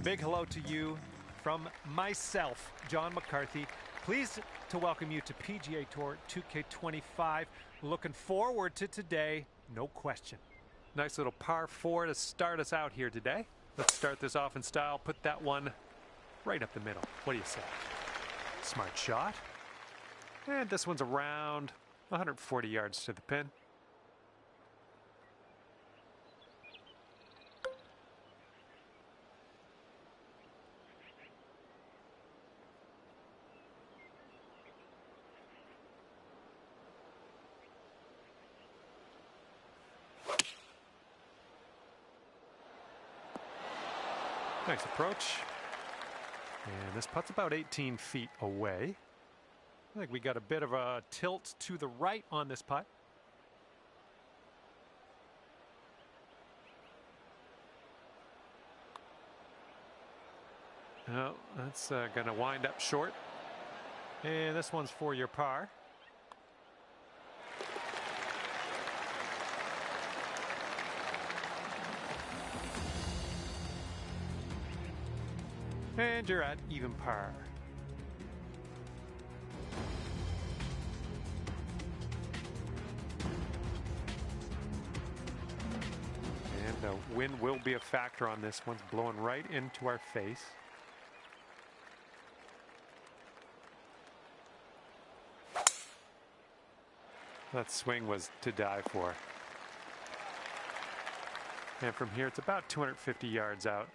Big hello to you from myself, John McCarthy. Pleased to welcome you to PGA Tour 2K25. Looking forward to today, no question. Nice little par 4 to start us out here today. Let's start this off in style. Put that one right up the middle. What do you say? Smart shot. And this one's around 140 yards to the pin. Nice approach. And this putt's about 18 feet away. I think we got a bit of a tilt to the right on this putt. Oh, that's going to wind up short. And this one's for your par. And you're at even par. And the wind will be a factor on this. One's blowing right into our face. That swing was to die for. And from here, it's about 250 yards out.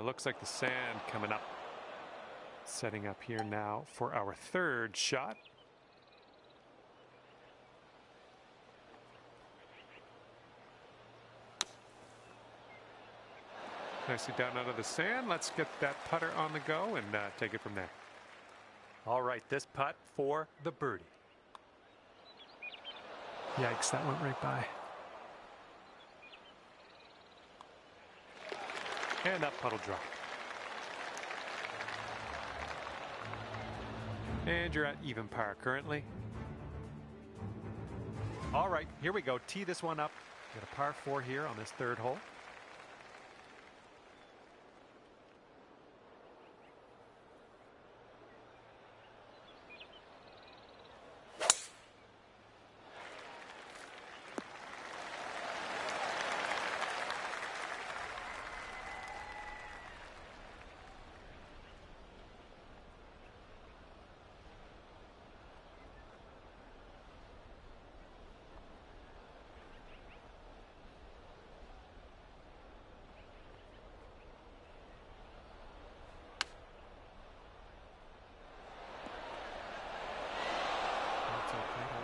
Looks like the sand coming up. Setting up here now for our third shot. Nicely down out of the sand. Let's get that putter on the go and take it from there. All right, this putt for the birdie. Yikes, that went right by. And that putt will drop. And you're at even par currently. All right, here we go. Tee this one up. Got a par 4 here on this third hole.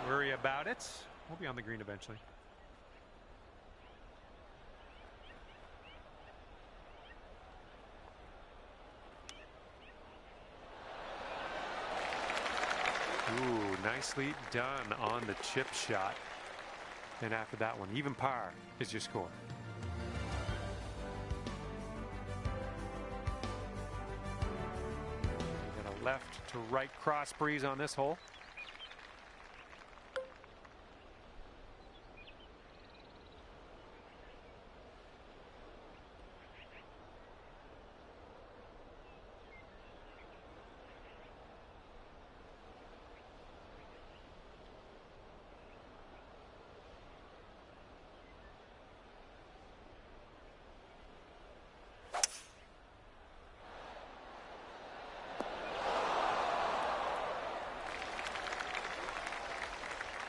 Worry about it. We'll be on the green eventually. Ooh, nicely done on the chip shot. And after that one, even par is your score. We got a left to right cross breeze on this hole.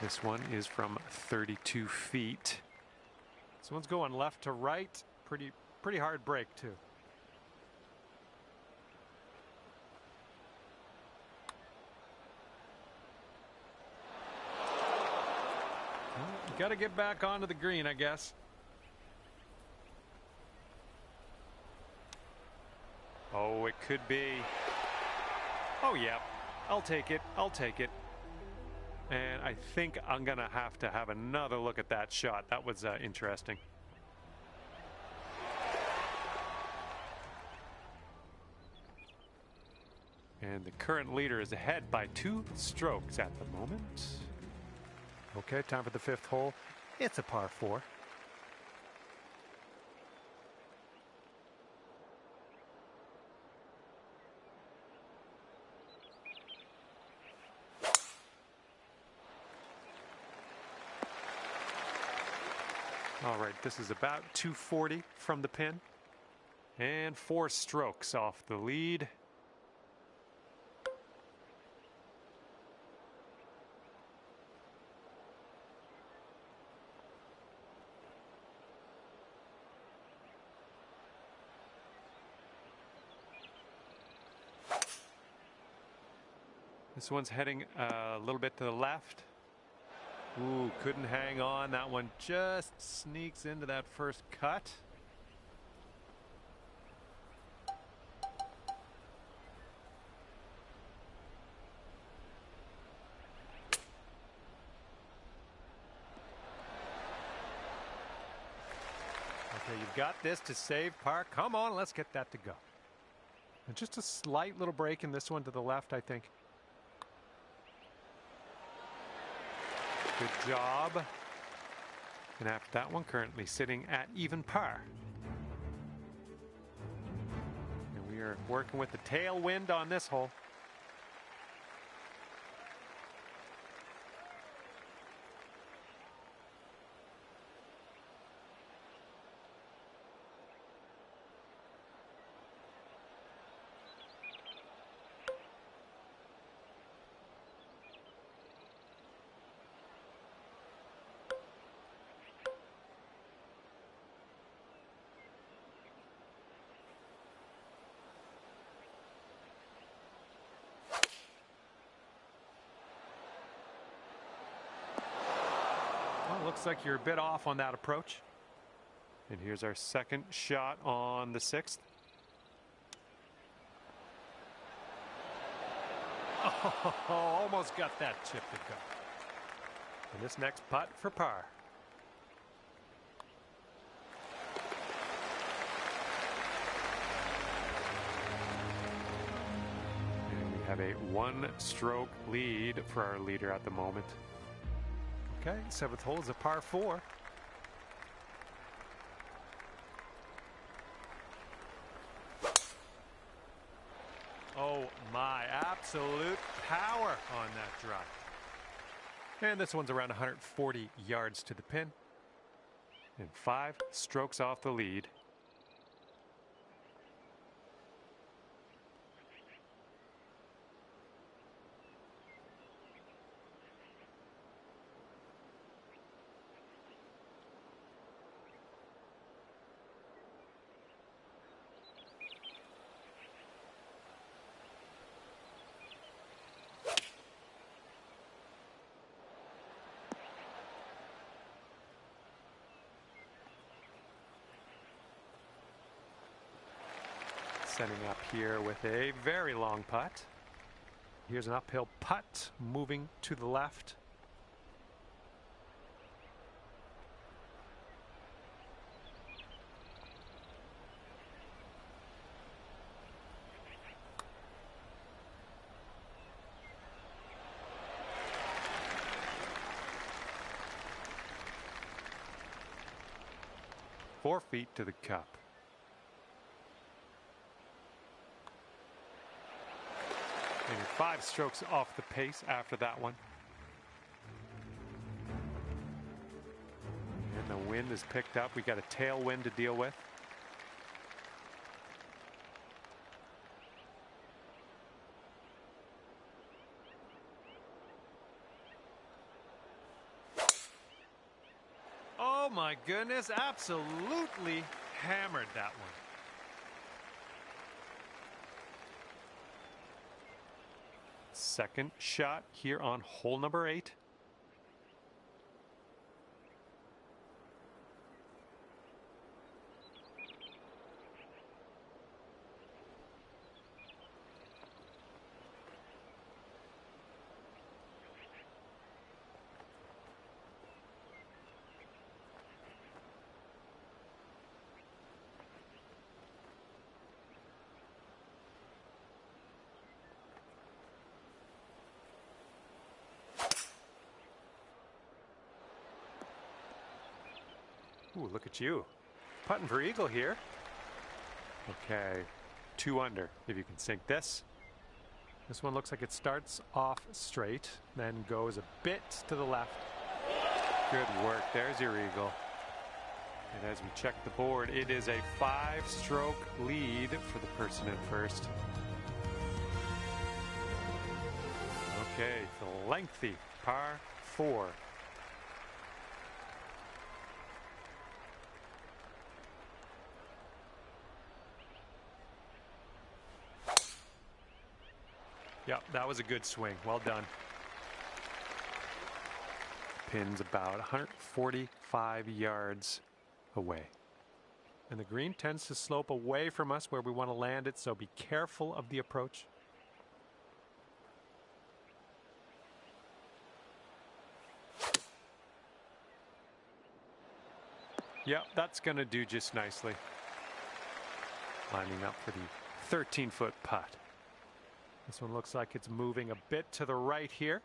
This one is from 32 feet. This one's going left to right. Pretty hard break too. Got to get back onto the green, I guess. Oh, it could be. Oh, yeah. I'll take it. I'll take it. And I think I'm going to have another look at that shot. That was interesting. And the current leader is ahead by 2 strokes at the moment. Okay, time for the 5th hole. It's a par 4. All right, this is about 240 from the pin. And 4 strokes off the lead. This one's heading a little bit to the left. Ooh, couldn't hang on. That one just sneaks into that first cut. Okay, you've got this to save par. Come on, let's get that to go. And just a slight little break in this one to the left, I think. Good job. And after that one, currently sitting at even par. And we are working with the tailwind on this hole. Well, looks like you're a bit off on that approach. And here's our second shot on the 6th. Oh, almost got that chip to go. And this next putt for par. And we have a 1-stroke lead for our leader at the moment. Okay, 7th hole is a par 4. Oh my, absolute power on that drive. And this one's around 140 yards to the pin. And 5 strokes off the lead. Setting up here with a very long putt. Here's an uphill putt moving to the left. Four feet to the cup. Maybe 5 strokes off the pace after that one. And the wind is picked up. We got a tailwind to deal with. Oh my goodness, absolutely hammered that one. Second shot here on hole number 8. Ooh, look at you. Putting for eagle here. Okay, 2 under. If you can sink this. This one looks like it starts off straight, then goes a bit to the left. Good work. There's your eagle. And as we check the board, it is a 5-stroke lead for the person in first. Okay, the lengthy par 4. Yeah, that was a good swing. Well done. Pin's about 145 yards away. And the green tends to slope away from us where we want to land it, so be careful of the approach. Yep, that's going to do just nicely. Lining up for the 13-foot putt. This one looks like it's moving a bit to the right here.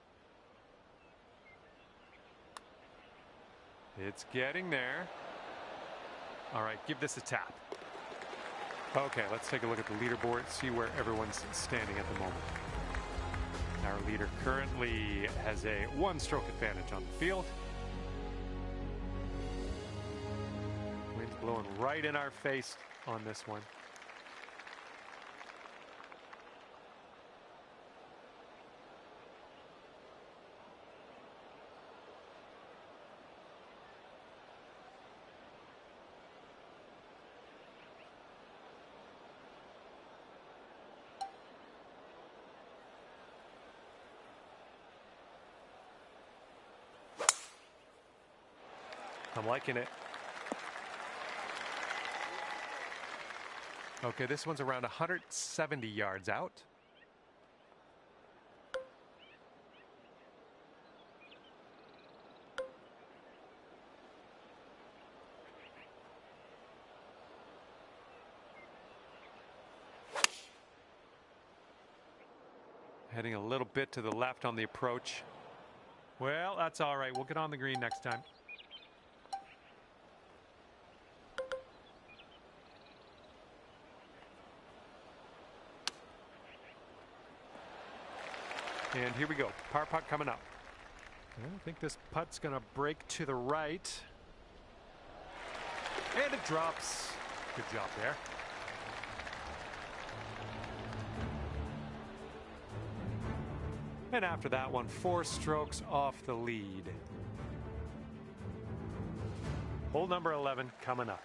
It's getting there. All right, give this a tap. Okay, let's take a look at the leaderboard, see where everyone's standing at the moment. Our leader currently has a 1-stroke advantage on the field. Wind's blowing right in our face on this one. I'm liking it. Okay, this one's around 170 yards out. Heading a little bit to the left on the approach. Well, that's all right. We'll get on the green next time. And here we go. Par putt coming up. I think this putt's going to break to the right. And it drops. Good job there. And after that one, 4 strokes off the lead. Hole number 11 coming up.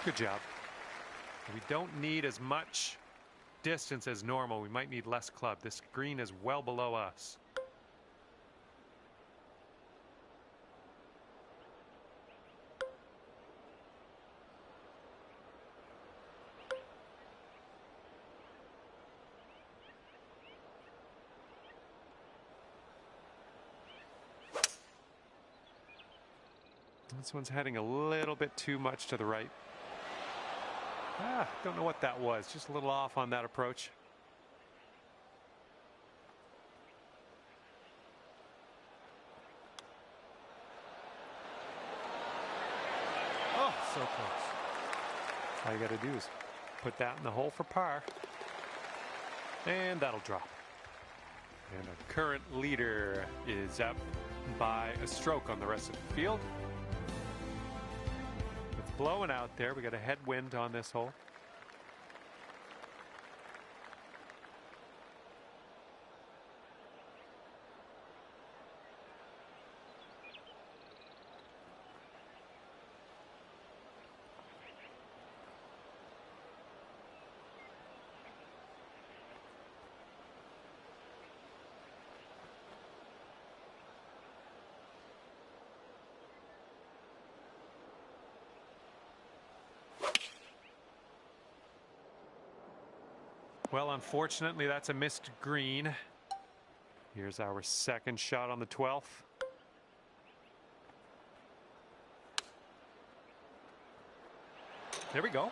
Good job. We don't need as much distance as normal. We might need less club. This green is well below us. This one's heading a little bit too much to the right. Don't know what that was. Just a little off on that approach. Oh, so close. All you got to do is put that in the hole for par. And that'll drop. And our current leader is up by a stroke on the rest of the field. It's blowing out there. We got a headwind on this hole. Well, unfortunately, that's a missed green. Here's our second shot on the 12th. There we go.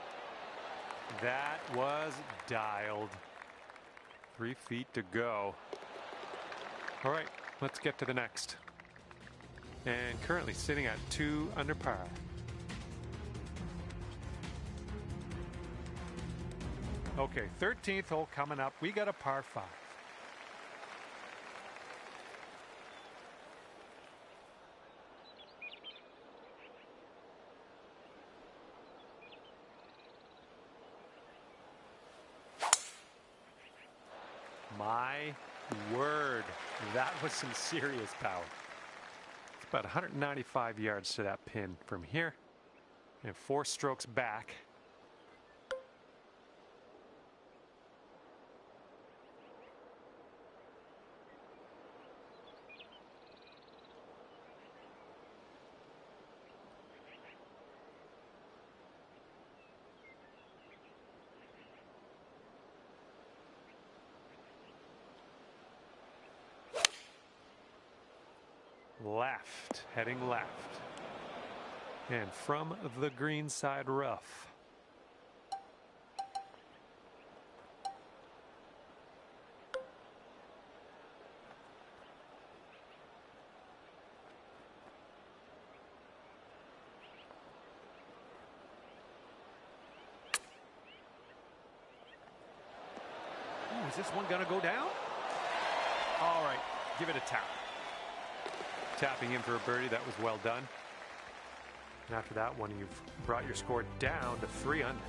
That was dialed. 3 feet to go. All right, let's get to the next. And currently sitting at 2 under par. Okay, 13th hole coming up. We got a par 5. My word, that was some serious power. It's about 195 yards to that pin from here, and 4 strokes back. Left, heading left. And from the green side rough. Ooh, is this one gonna go down? All right, give it a tap. Tapping in for a birdie. That was well done. And after that one, you've brought your score down to 3 under.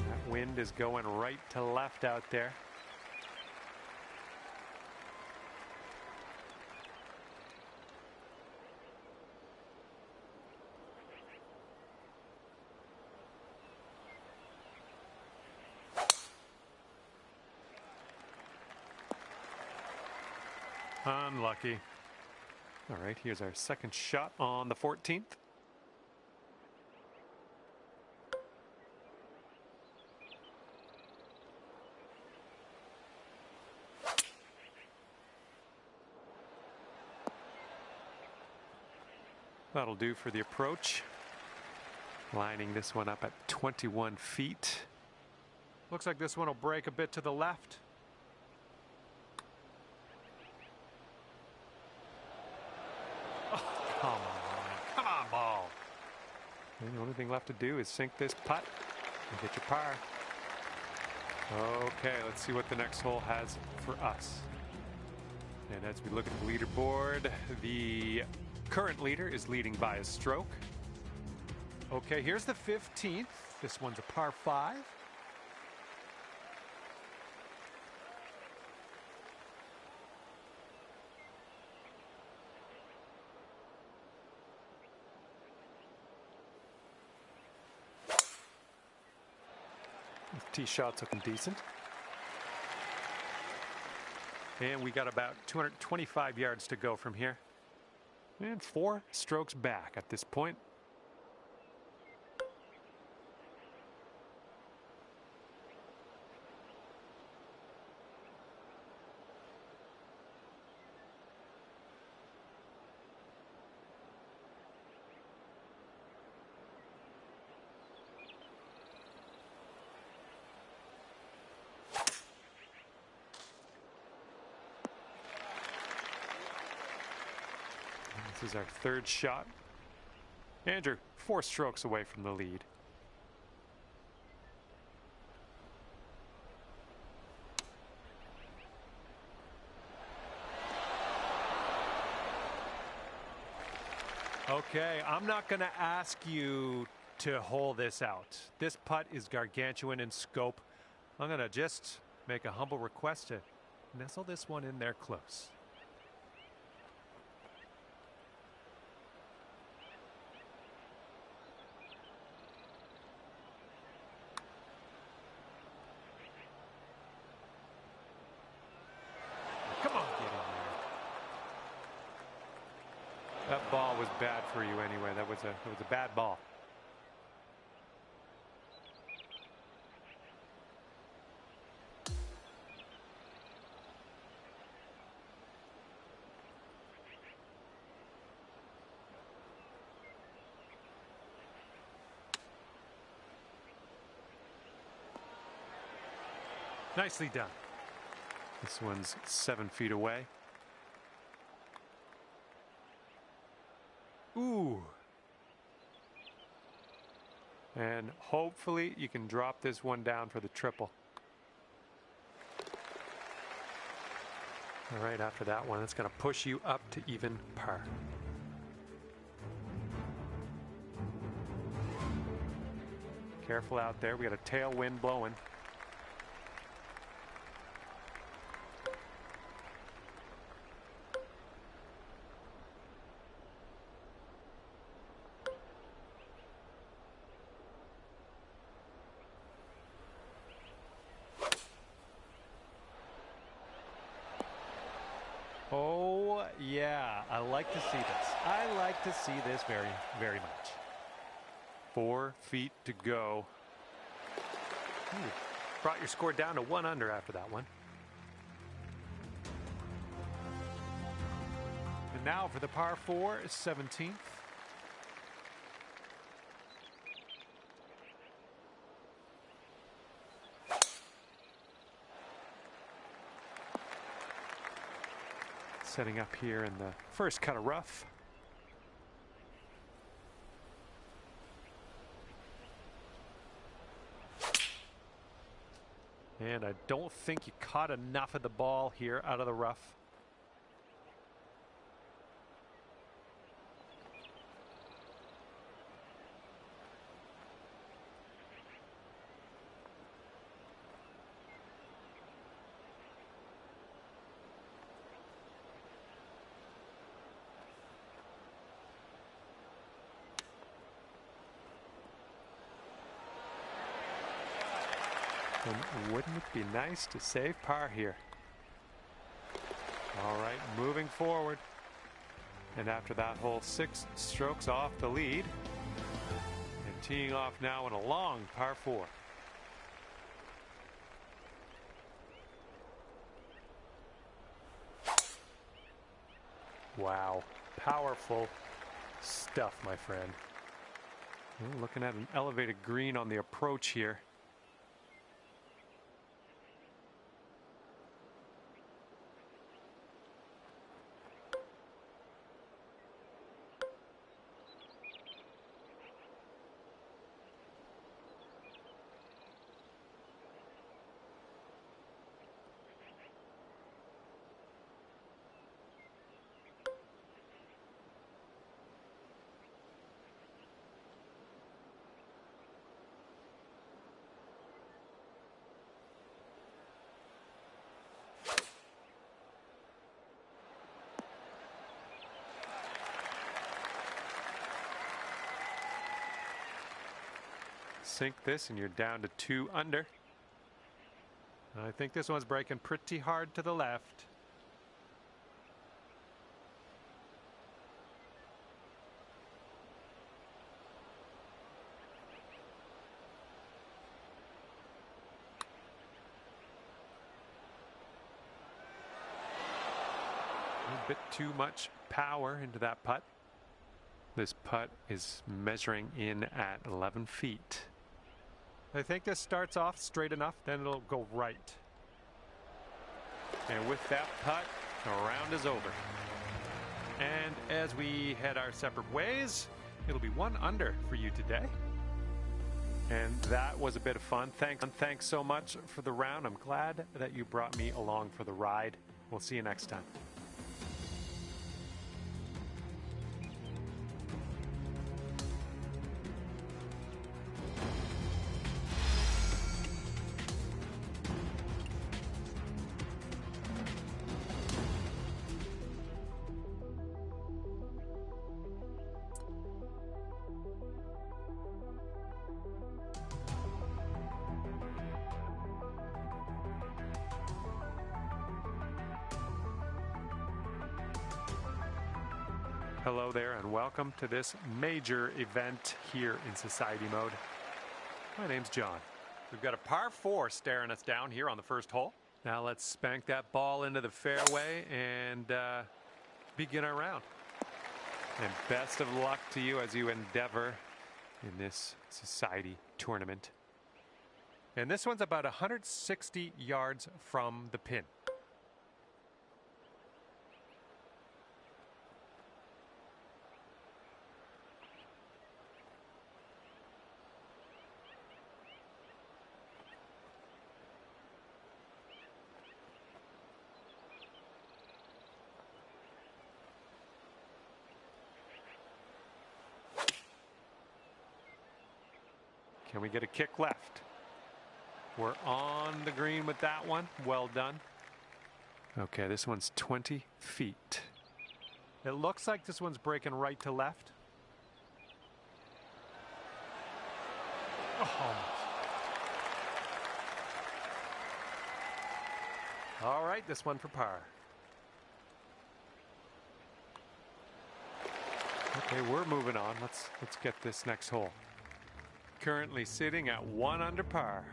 That wind is going right to left out there. Unlucky. All right, here's our second shot on the 14th. That'll do for the approach. Lining this one up at 21 feet. Looks like this one will break a bit to the left. Come on, ball. And the only thing left to do is sink this putt and get your par. Okay, let's see what the next hole has for us. And as we look at the leaderboard, the current leader is leading by a stroke. Okay, here's the 15th. This one's a par 5. Tee shot's looking decent. And we got about 225 yards to go from here. And 4 strokes back at this point. This is our third shot. Andrew, 4 strokes away from the lead. Okay, I'm not going to ask you to hole this out. This putt is gargantuan in scope. I'm going to just make a humble request to nestle this one in there close. That ball was bad for you anyway. That was a bad ball. Nicely done. This one's 7 feet away. Ooh. And hopefully you can drop this one down for the triple. All right, after that one, it's going to push you up to even par. Careful out there. We got a tailwind blowing. Oh, yeah, I like to see this. I like to see this very, very much. 4 feet to go. Ooh, brought your score down to 1 under after that one. And now for the par 4, 17th. Setting up here in the first cut of rough. And I don't think you caught enough of the ball here out of the rough. And wouldn't it be nice to save par here? All right, moving forward. And after that hole, 6 strokes off the lead. And teeing off now in a long par 4. Wow, powerful stuff, my friend. We're looking at an elevated green on the approach here. Sink this and you're down to 2 under. I think this one's breaking pretty hard to the left. A bit too much power into that putt. This putt is measuring in at 11 feet. I think this starts off straight enough, then it'll go right. And with that putt, the round is over. And as we head our separate ways, it'll be 1 under for you today. And that was a bit of fun. Thanks so much for the round. I'm glad that you brought me along for the ride. We'll see you next time. Hello there and welcome to this major event here in Society Mode. My name's John. We've got a par 4 staring us down here on the first hole. Now let's spank that ball into the fairway and begin our round. And best of luck to you as you endeavor in this Society tournament. And this one's about 160 yards from the pin. Can we get a kick left? We're on the green with that one. Well done. Okay, this one's 20 feet. It looks like this one's breaking right to left. Oh. All right, this one for par. Okay, we're moving on. Let's get this next hole. Currently sitting at 1 under par.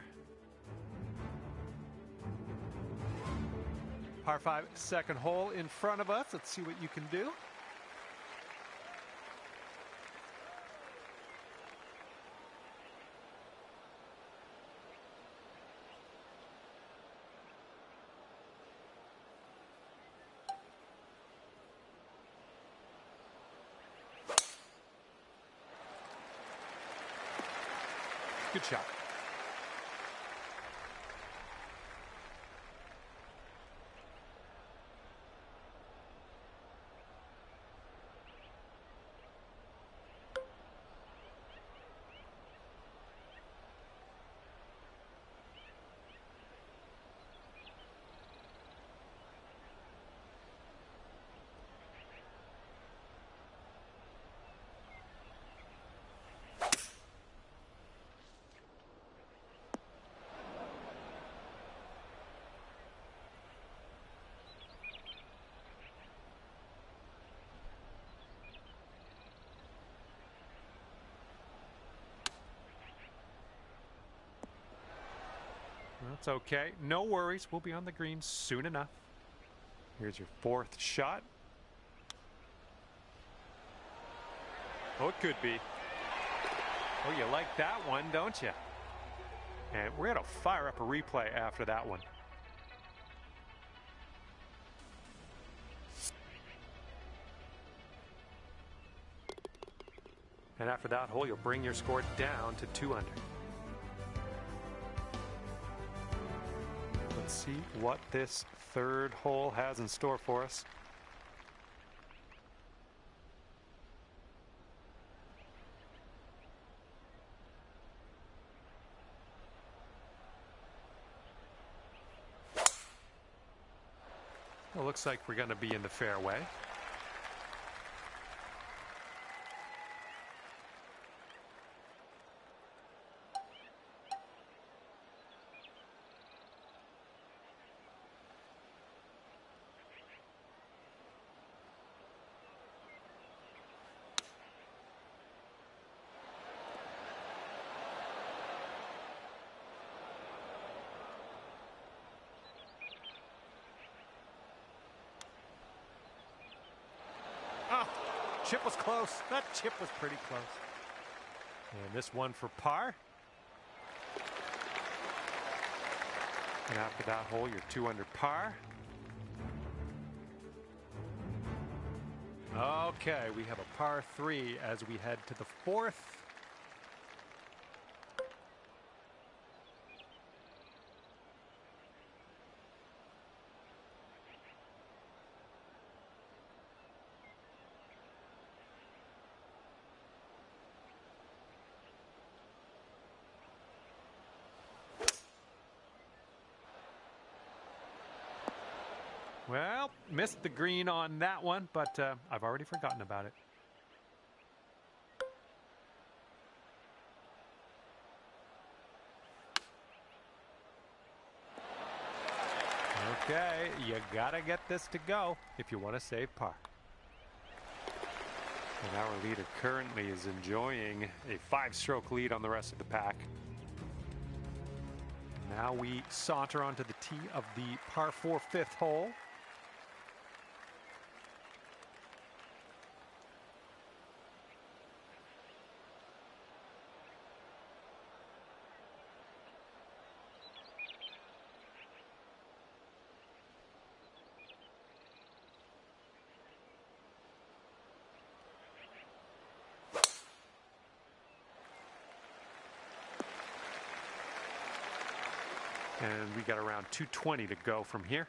Par 5, second hole in front of us. Let's see what you can do. Good shot. That's okay. No worries. We'll be on the green soon enough. Here's your fourth shot. Oh, it could be. Oh, you like that one, don't you? And we're going to fire up a replay after that one. And after that hole, you'll bring your score down to 2 under. Let's see what this third hole has in store for us. It looks like we're going to be in the fairway. Chip was close. That chip was pretty close. And this one for par. And after that hole, you're 2 under par. Okay, we have a par 3 as we head to the fourth. Well, missed the green on that one, but I've already forgotten about it. Okay, you gotta get this to go if you want to save par. And our leader currently is enjoying a 5-stroke lead on the rest of the pack. Now we saunter onto the tee of the par 4 fifth hole. And we got around 220 to go from here.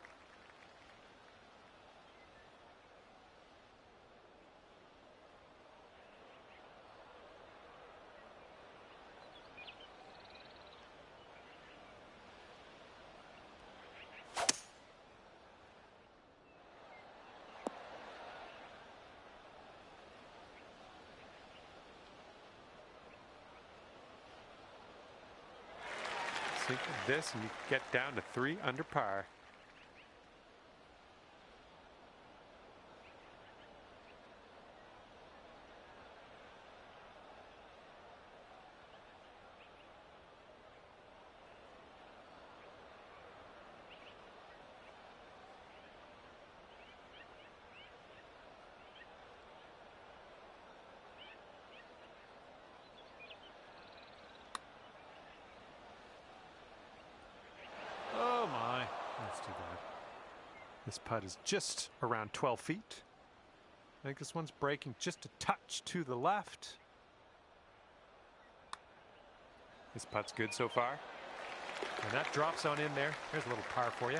Sink this and you get down to 3 under par. Oh my, that's too bad. This putt is just around 12 feet. I think this one's breaking just a touch to the left. This putt's good so far. And that drops on in there. Here's a little par for you.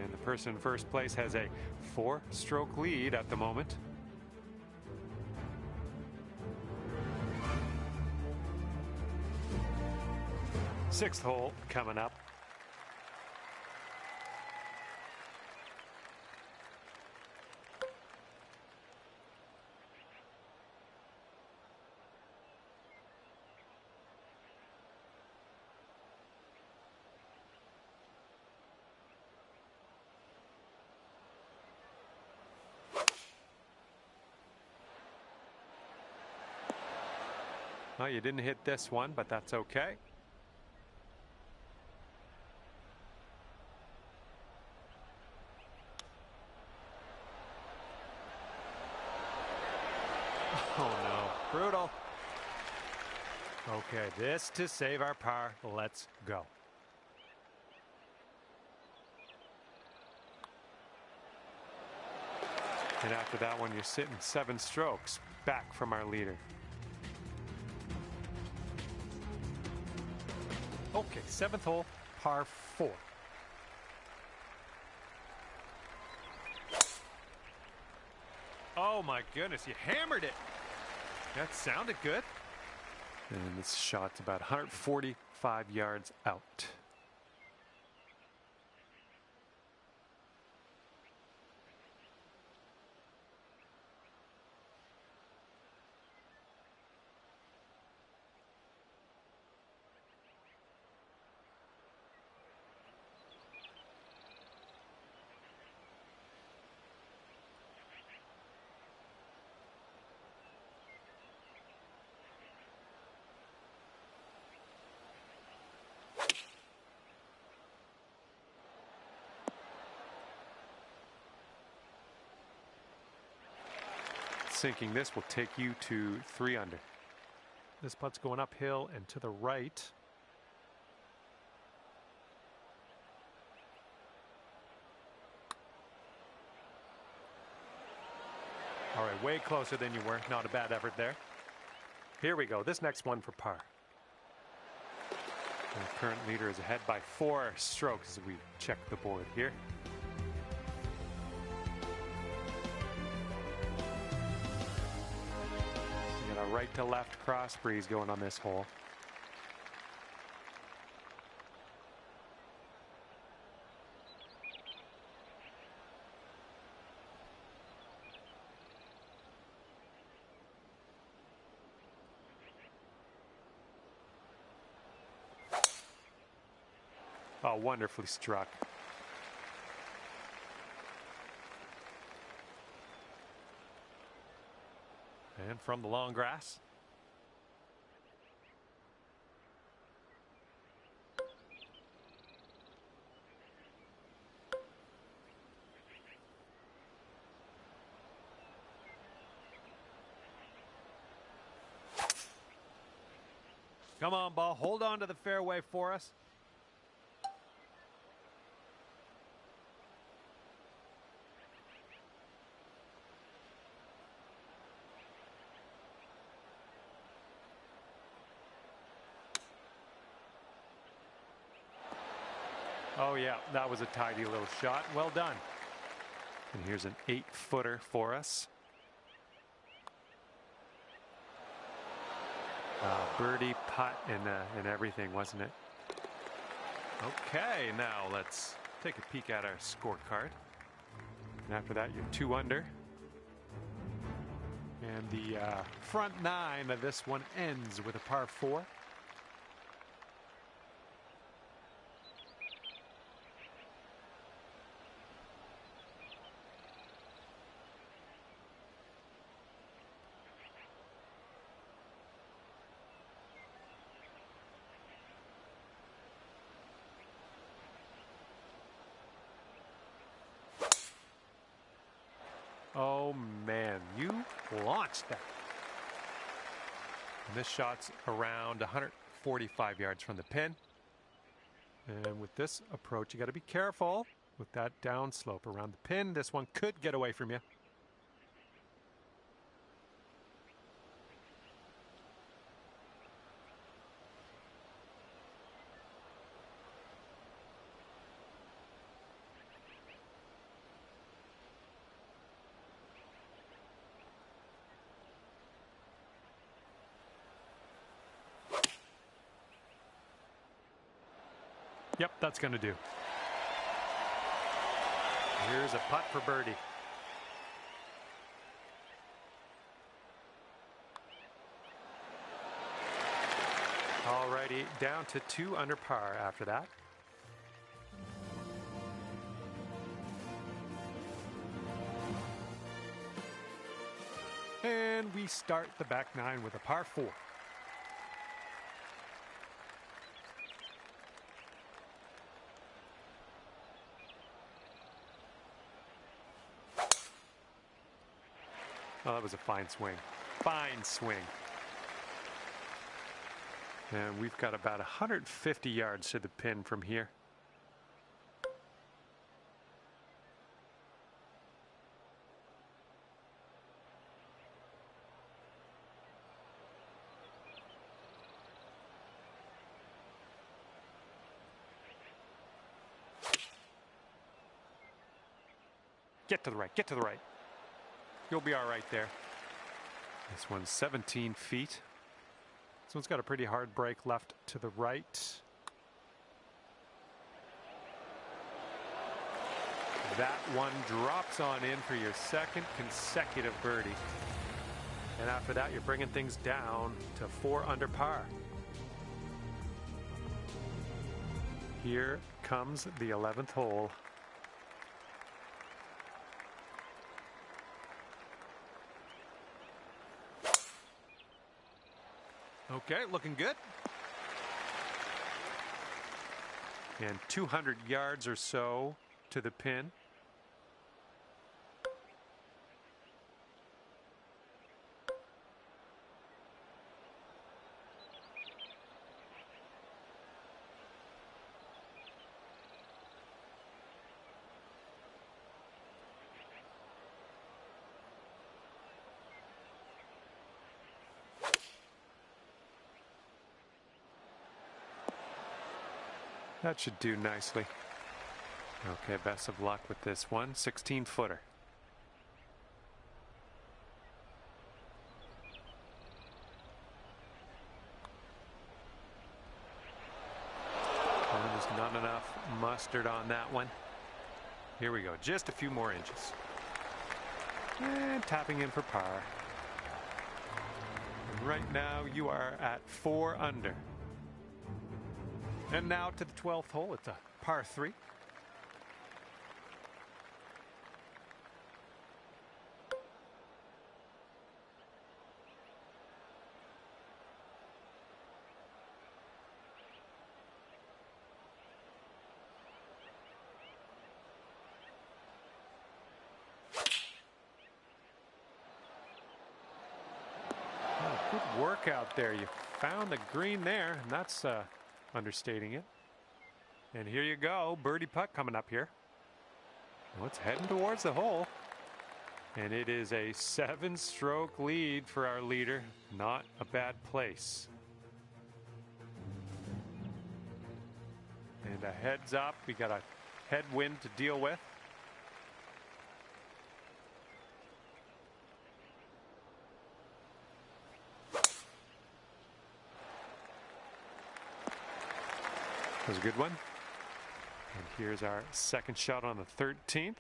And the person in first place has a 4-stroke lead at the moment. Sixth hole coming up. Well, you didn't hit this one, but that's okay. Oh no, brutal. Okay, this to save our par. Let's go. And after that one, you're sitting 7 strokes back from our leader. Okay, 7th hole, par 4. Oh my goodness, you hammered it. That sounded good. And this shot's about 145 yards out. Sinking this will take you to 3 under. This putt's going uphill and to the right. All right, way closer than you were. Not a bad effort there. Here we go. This next one for par. The current leader is ahead by 4 strokes as we check the board here. You got a right to left cross breeze going on this hole. Oh, wonderfully struck. And from the long grass. Come on, ball. Hold on to the fairway for us. Oh yeah, that was a tidy little shot. Well done. And here's an 8-footer for us. Birdie, putt, and everything, wasn't it? Okay, now let's take a peek at our scorecard. And after that, you're 2 under. And the front 9 of this one ends with a par 4. Oh man, you launched that. And this shot's around 145 yards from the pin. And with this approach, you got to be careful with that downslope around the pin. This one could get away from you. Yep, that's going to do. Here's a putt for birdie. Alrighty, down to 2 under par after that. And we start the back 9 with a par 4. Oh, that was a fine swing. Fine swing. And we've got about 150 yards to the pin from here. Get to the right, get to the right. You'll be all right there. This one's 17 feet. This one's got a pretty hard break left to the right. That one drops on in for your second consecutive birdie. And after that, you're bringing things down to 4 under par. Here comes the 11th hole. Okay, looking good. And 200 yards or so to the pin. That should do nicely. Okay, best of luck with this one. 16-footer. Oh, there's not enough mustard on that one. Here we go. Just a few more inches. And tapping in for par. And right now you are at 4 under. And now to the 12th hole. It's a par 3. Oh, good work out there. You found the green there, and that's understating it. And here you go, birdie putt coming up here. Well, it's heading towards the hole. And it is a 7-stroke lead for our leader. Not a bad place. And a heads up. We got a headwind to deal with. That was a good one. And here's our second shot on the 13th.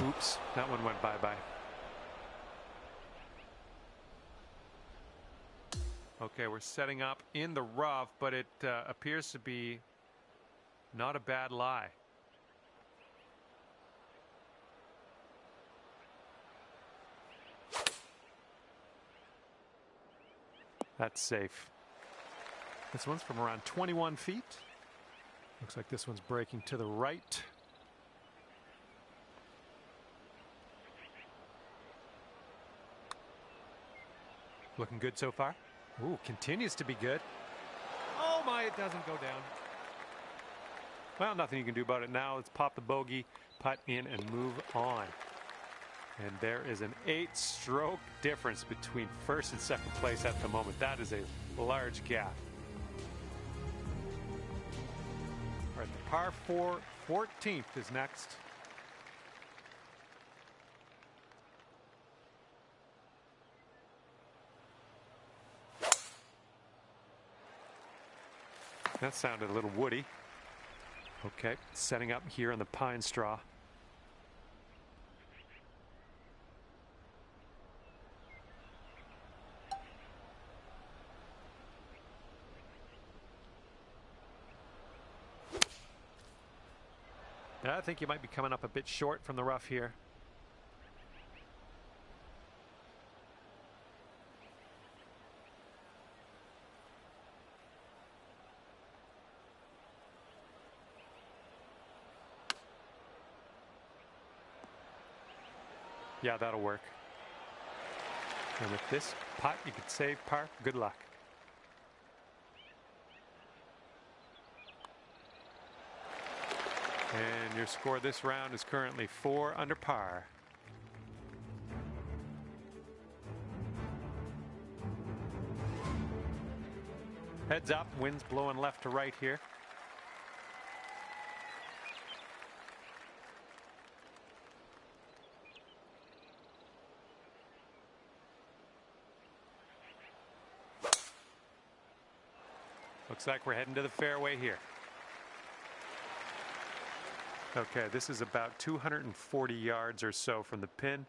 Oops, that one went bye-bye. Okay, we're setting up in the rough, but it appears to be not a bad lie. That's safe. This one's from around 21 feet. Looks like this one's breaking to the right. Looking good so far. Ooh, continues to be good. Oh my, it doesn't go down. Well, nothing you can do about it now. Let's pop the bogey, putt in, and move on. And there is an 8-stroke difference between first and second place at the moment. That is a large gap. All right, the par 4 14th is next. That sounded a little woody. Okay, setting up here on the pine straw. I think you might be coming up a bit short from the rough here. Yeah, that'll work. And with this putt, you could save par. Good luck. And your score this round is currently 4 under par. Heads up, wind's blowing left to right here. Looks like we're heading to the fairway here. Okay, this is about 240 yards or so from the pin.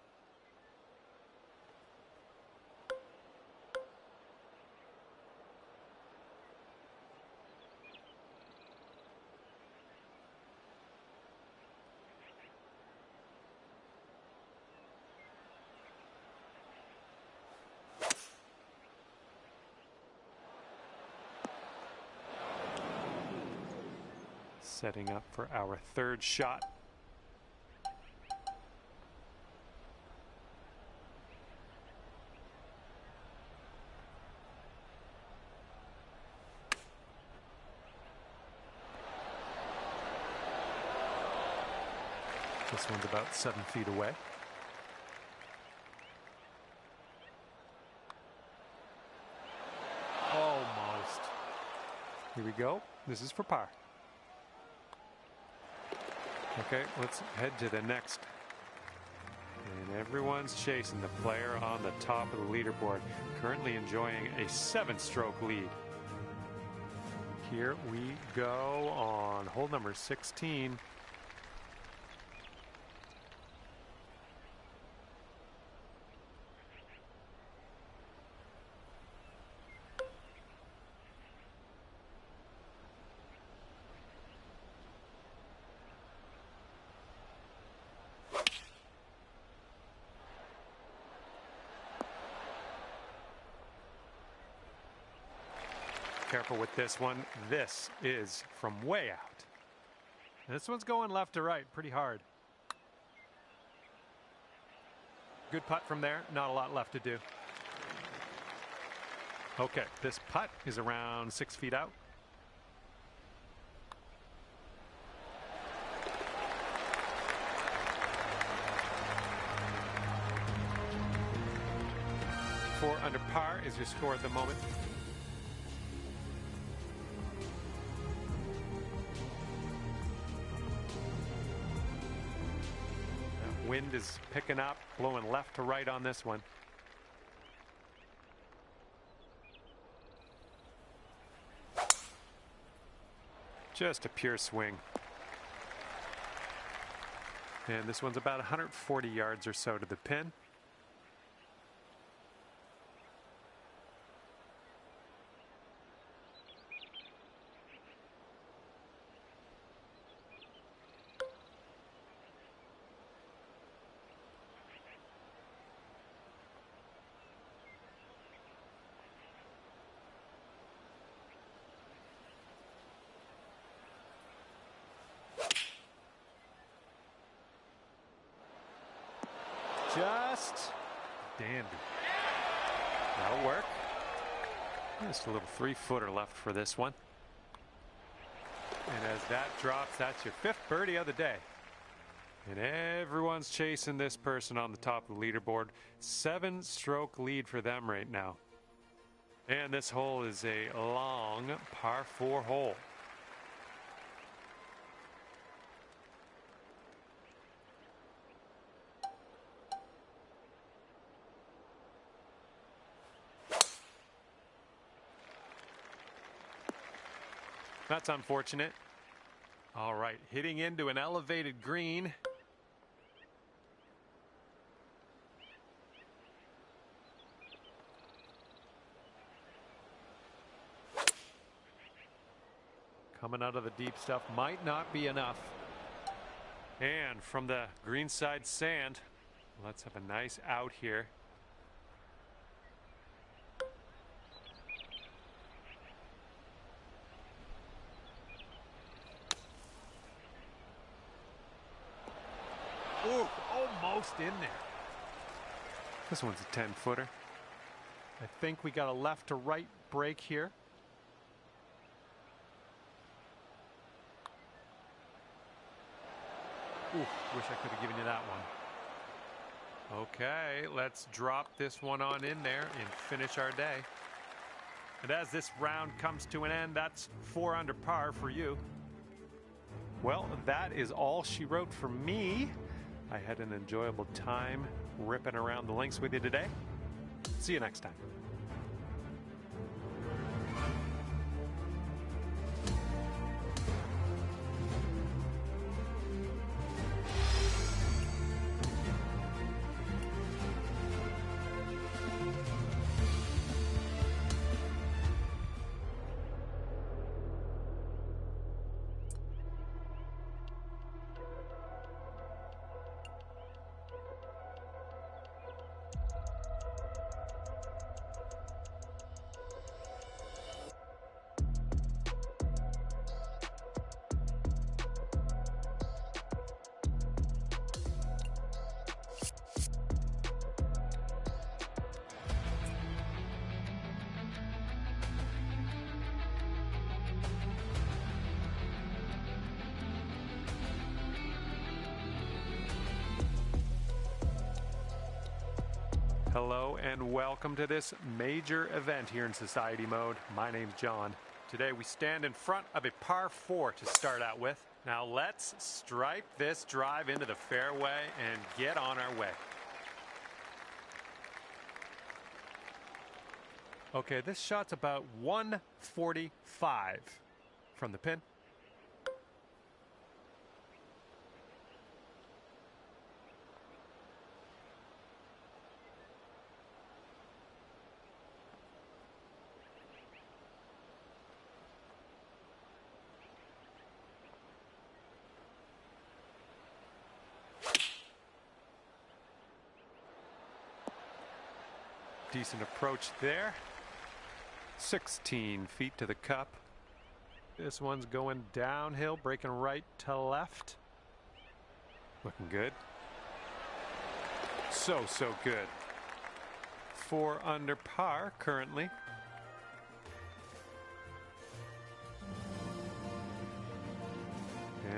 Setting up for our third shot. This one's about 7 feet away. Oh, modest. Here we go. This is for par. Okay, let's head to the next. And everyone's chasing the player on the top of the leaderboard, currently enjoying a 7-stroke lead. Here we go on hole number 16. Careful with this one. This is from way out. This one's going left to right pretty hard. Good putt from there. Not a lot left to do. Okay, this putt is around 6 feet out. Four under par is your score at the moment. That wind is picking up, blowing left to right on this one. Just a pure swing. And this one's about 140 yards or so to the pin. Just dandy. That'll work. Just a little 3-footer left for this one. And as that drops, that's your 5th birdie of the day. And everyone's chasing this person on the top of the leaderboard. 7-stroke lead for them right now. And this hole is a long par 4 hole. That's unfortunate. All right, hitting into an elevated green. Coming out of the deep stuff might not be enough. And from the greenside sand, let's have a nice out here. Ooh, almost in there. This one's a 10-footer. I think we got a left to right break here. Ooh, wish I could have given you that one. Okay, let's drop this one on in there and finish our day. And as this round comes to an end, that's 4 under par for you. Well, that is all she wrote for me. I had an enjoyable time ripping around the links with you today. See you next time. Hello and welcome to this major event here in Society Mode. My name's John. Today we stand in front of a par 4 to start out with. Now let's stripe this drive into the fairway and get on our way. Okay, this shot's about 145 from the pin. Decent approach there. 16 feet to the cup. This one's going downhill, breaking right to left. Looking good. So good. 4 under par currently.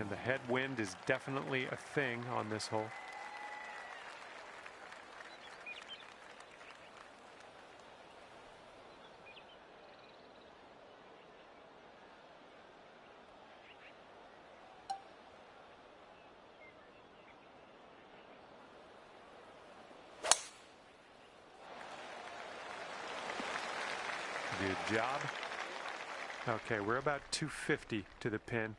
And the headwind is definitely a thing on this hole. Good job. Okay, we're about 250 to the pin.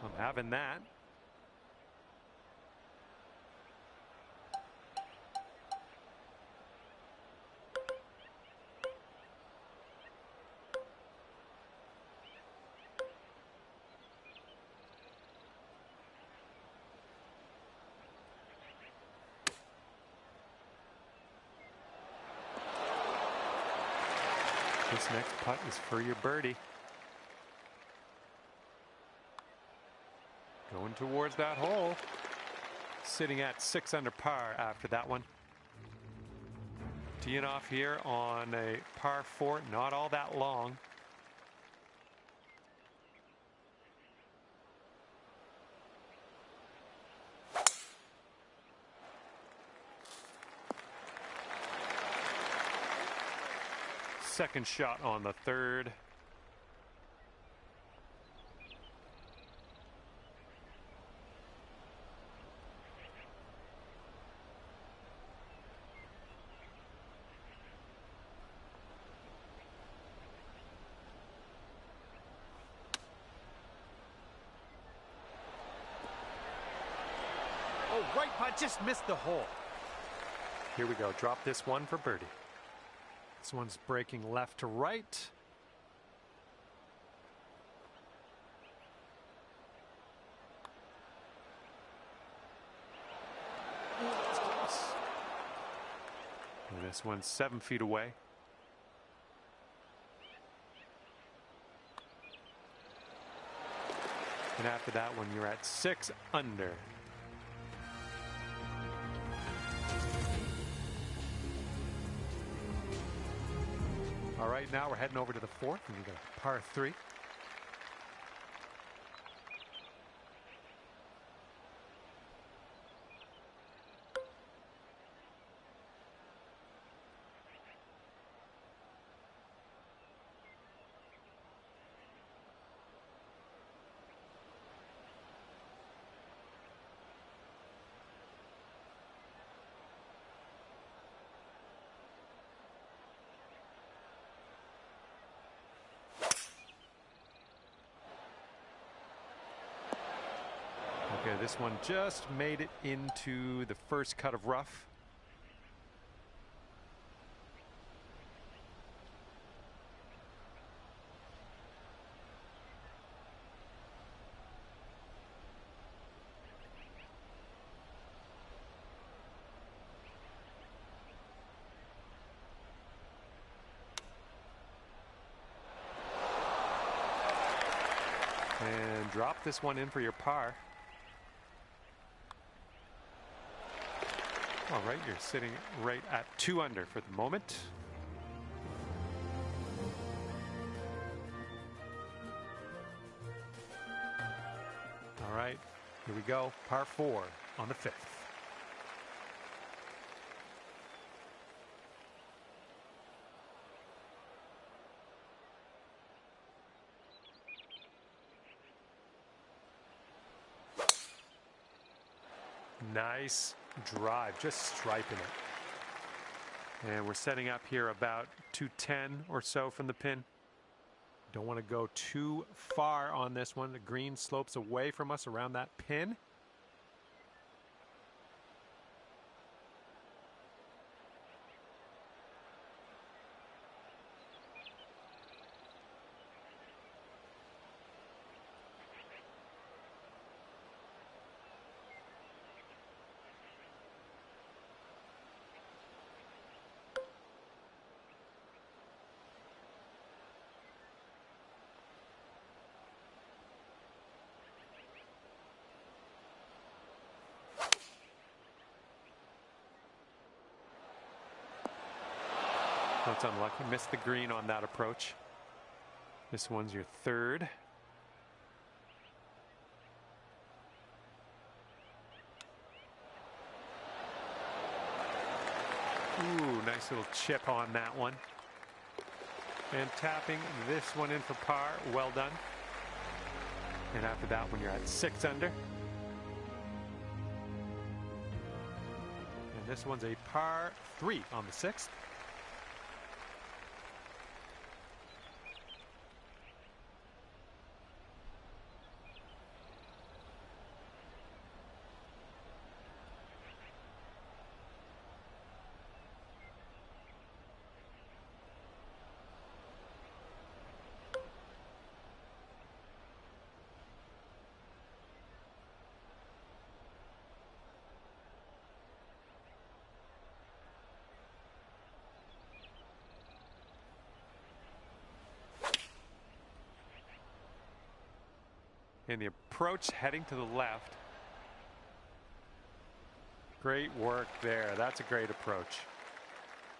I'm having that. This next putt is for your birdie. Going towards that hole. Sitting at 6 under par after that one. Teeing off here on a par 4, not all that long. Second shot on the third. Oh, right putt, just missed the hole. Here we go. Drop this one for birdie. This one's breaking left to right. And this one's 7 feet away. And after that one, you're at 6 under. All right, now we're heading over to the fourth, and we got a par 3. Okay, this one just made it into the first cut of rough. And drop this one in for your par. All right, you're sitting right at 2 under for the moment. All right, here we go. Par 4 on the 5th. Nice drive, just striping it. And we're setting up here about 210 or so from the pin. Don't want to go too far on this one. The green slopes away from us around that pin. That's unlucky. Missed the green on that approach. This one's your third. Ooh, nice little chip on that one. And tapping this one in for par. Well done. And after that one, you're at 6 under. And this one's a par 3 on the 6th. And the approach heading to the left. Great work there. That's a great approach.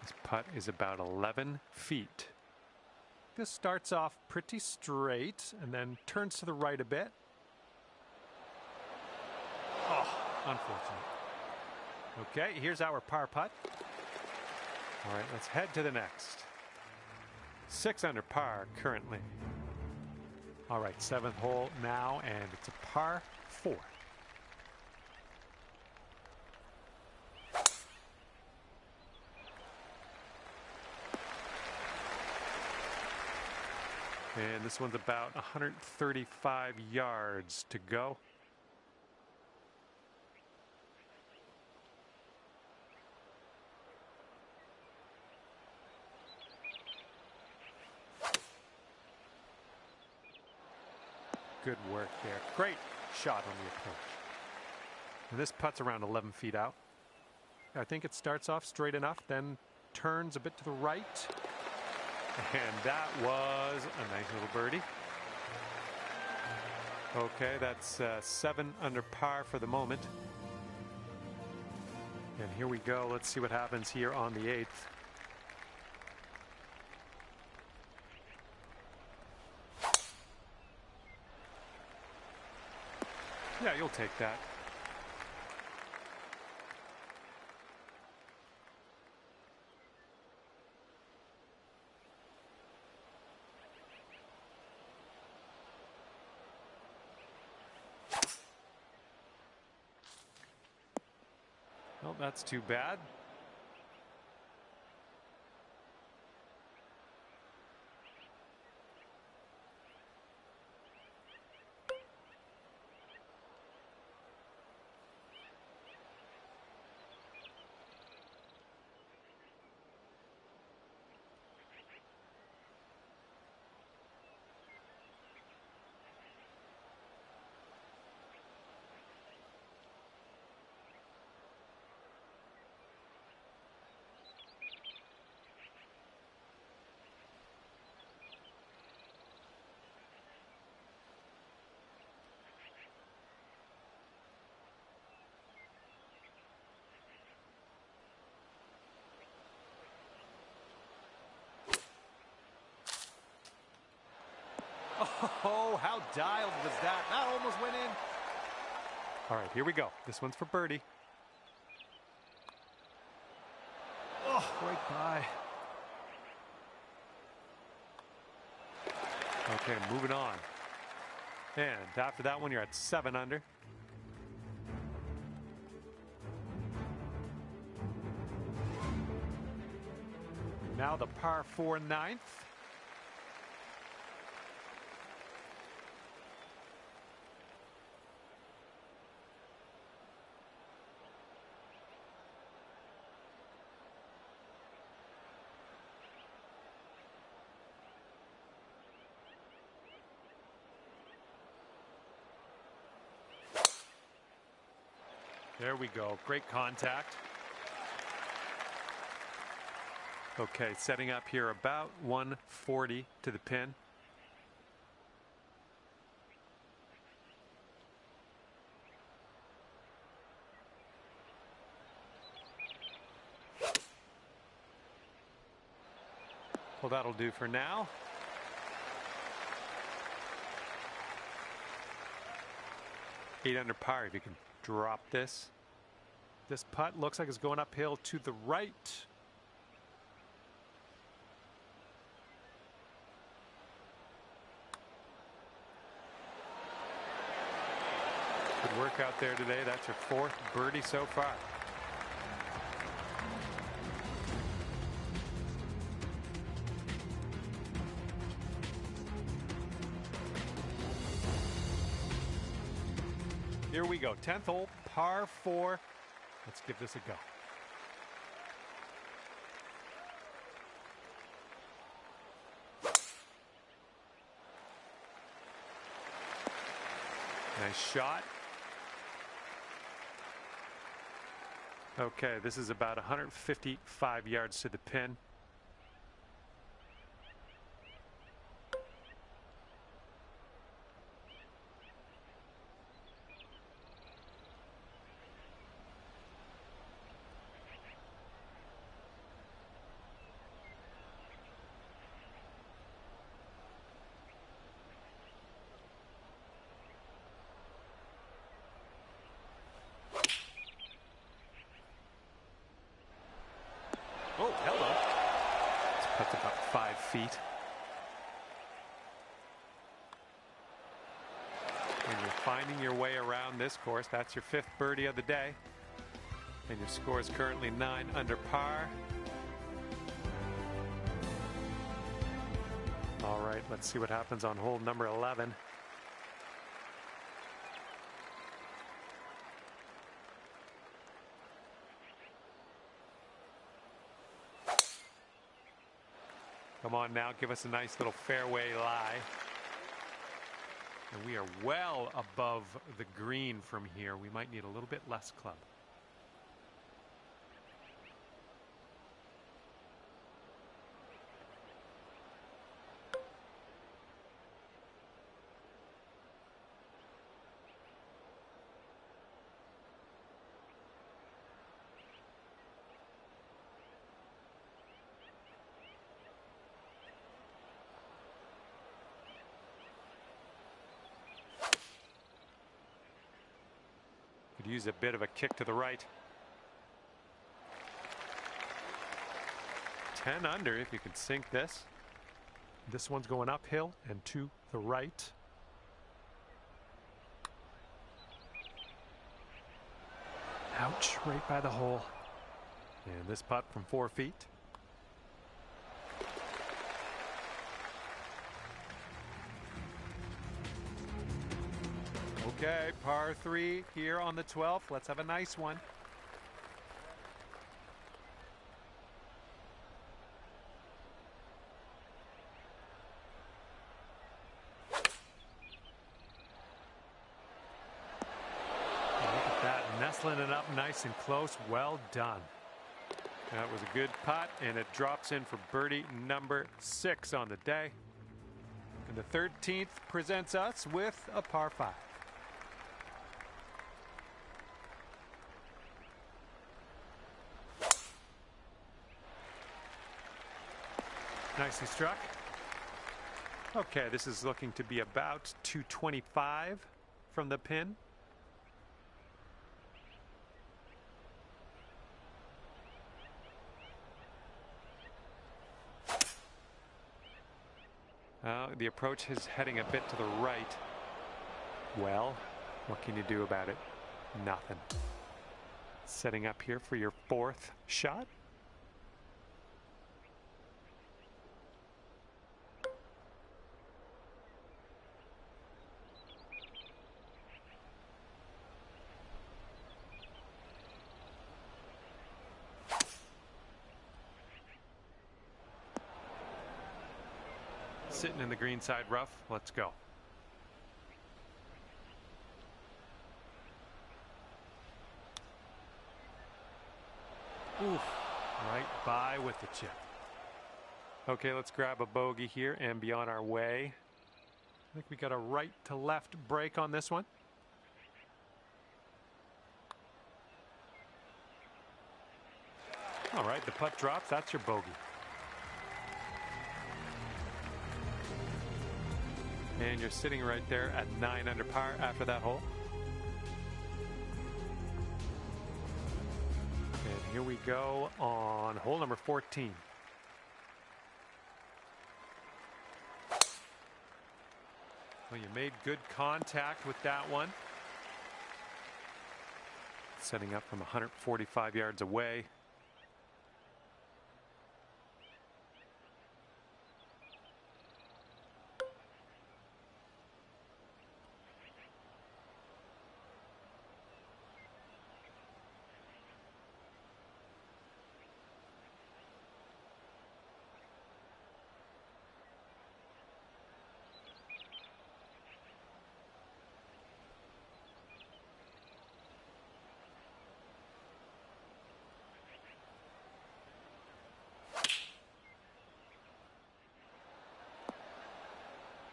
This putt is about 11 feet. This starts off pretty straight and then turns to the right a bit. Oh, unfortunate. Okay, here's our par putt. All right, let's head to the next. 6 under par currently. All right, 7th hole now, and it's a par 4. And this one's about 135 yards to go. Good work there. Great shot on the approach. And this putt's around 11 feet out. I think it starts off straight enough, then turns a bit to the right. And that was a nice little birdie. Okay, that's 7 under par for the moment. And here we go. Let's see what happens here on the 8th. Yeah, you'll take that. Well, that's too bad. Oh, how dialed was that? That almost went in. All right, here we go. This one's for birdie. Oh, right by. Okay, moving on. And after that one, you're at 7 under. Now the par 4 9th. There we go. Great contact. Okay, setting up here about 140 to the pin. Well, that'll do for now. Eight under par if you can drop this. This putt looks like it's going uphill to the right. Good work out there today. That's your fourth birdie so far. Here we go. 10th hole, par 4. Let's give this a go. Nice shot. Okay, this is about 155 yards to the pin. Oh, hello. This putt's about 5 feet. And you're finding your way around this course. That's your 5th birdie of the day. And your score is currently 9 under par. All right, let's see what happens on hole number 11. Come on now, give us a nice little fairway lie. And we are well above the green from here. We might need a little bit less club. Could use a bit of a kick to the right. 10 under if you could sink this. This one's going uphill and to the right. Ouch, right by the hole. And this putt from 4 feet. Okay, par 3 here on the 12th. Let's have a nice one. Look at that, nestling it up nice and close. Well done. That was a good putt, and it drops in for birdie number 6 on the day. And the 13th presents us with a par 5. Nicely struck. Okay, this is looking to be about 225 from the pin. The approach is heading a bit to the right. Well, what can you do about it? Nothing. Setting up here for your 4th shot. Sitting in the green side rough. Let's go. Oof, right by with the chip. Okay, let's grab a bogey here and be on our way. I think we got a right to left break on this one. All right, the putt drops. That's your bogey. And you're sitting right there at 9 under par after that hole. And here we go on hole number 14. Well, you made good contact with that one. Setting up from 145 yards away.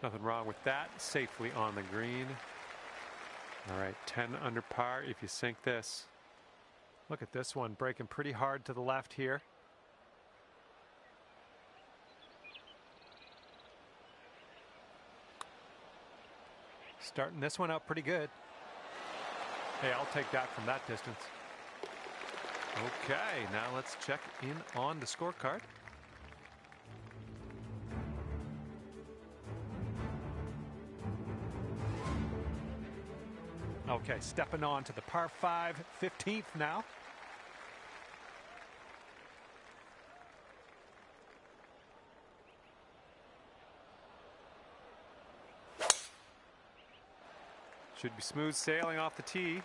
Nothing wrong with that. Safely on the green. All right, 10 under par if you sink this. Look at this one, breaking pretty hard to the left here. Starting this one out pretty good. Hey, I'll take that from that distance. Okay, now let's check in on the scorecard. Okay, stepping on to the par 5, 15th now. Should be smooth sailing off the tee.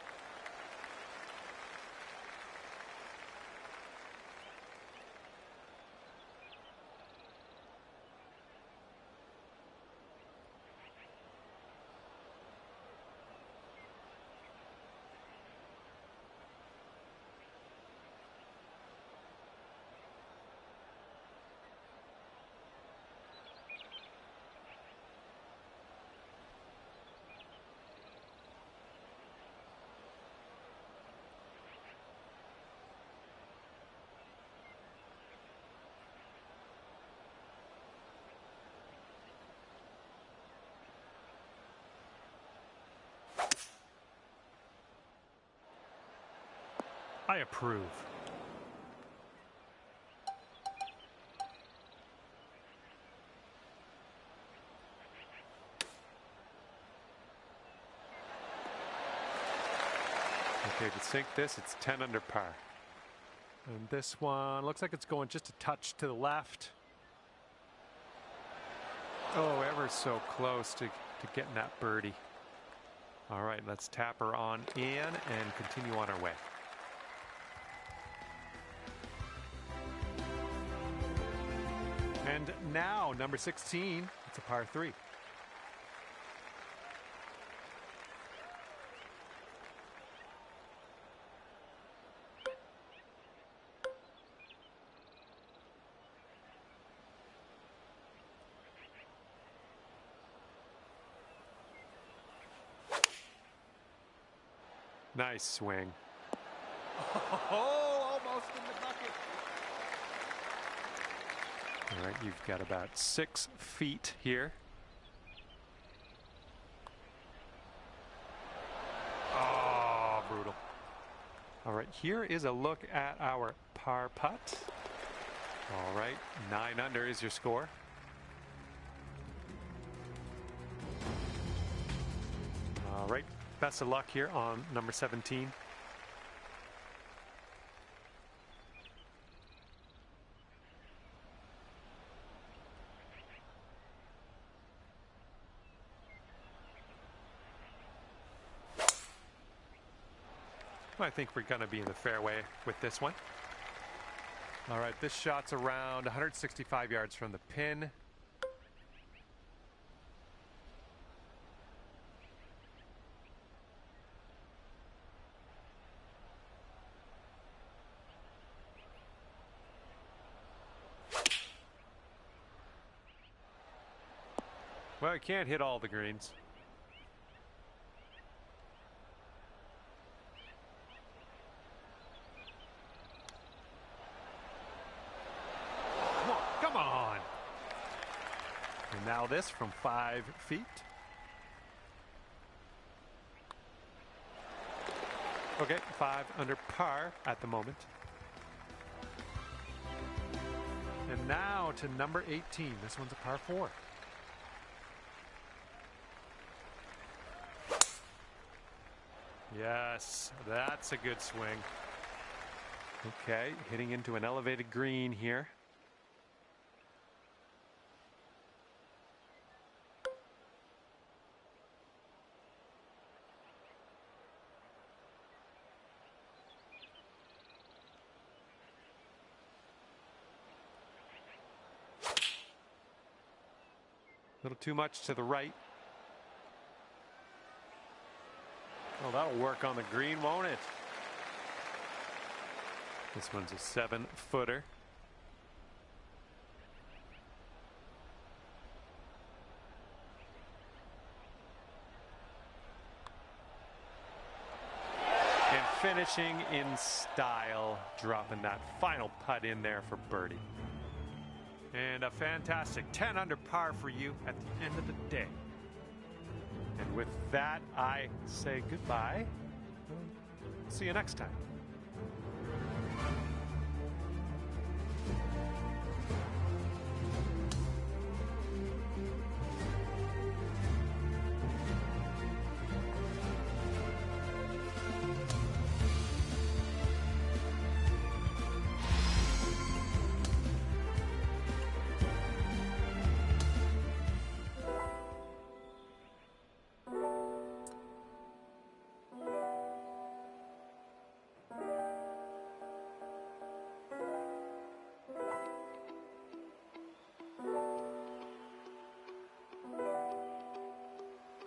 I approve. Okay, to sink this, it's 10 under par. And this one looks like it's going just a touch to the left. Oh, ever so close to getting that birdie. All right, let's tap her on in and continue on our way. And now, number 16, it's a par 3. Nice swing. Oh, almost in the bucket. All right, you've got about 6 feet here. Oh, brutal. All right, here is a look at our par putt. All right, 9 under is your score. All right, best of luck here on number 17. I think we're going to be in the fairway with this one. All right, this shot's around 165 yards from the pin. Well, I can't hit all the greens. Come on. And now this from 5 feet. Okay, 5 under par at the moment. And now to number 18. This one's a par 4. Yes, that's a good swing. Okay, hitting into an elevated green here. A little too much to the right. Well, that'll work on the green, won't it? This one's a 7-footer. And finishing in style, dropping that final putt in there for birdie. And a fantastic 10 under par for you at the end of the day. And with that, I say goodbye. See you next time.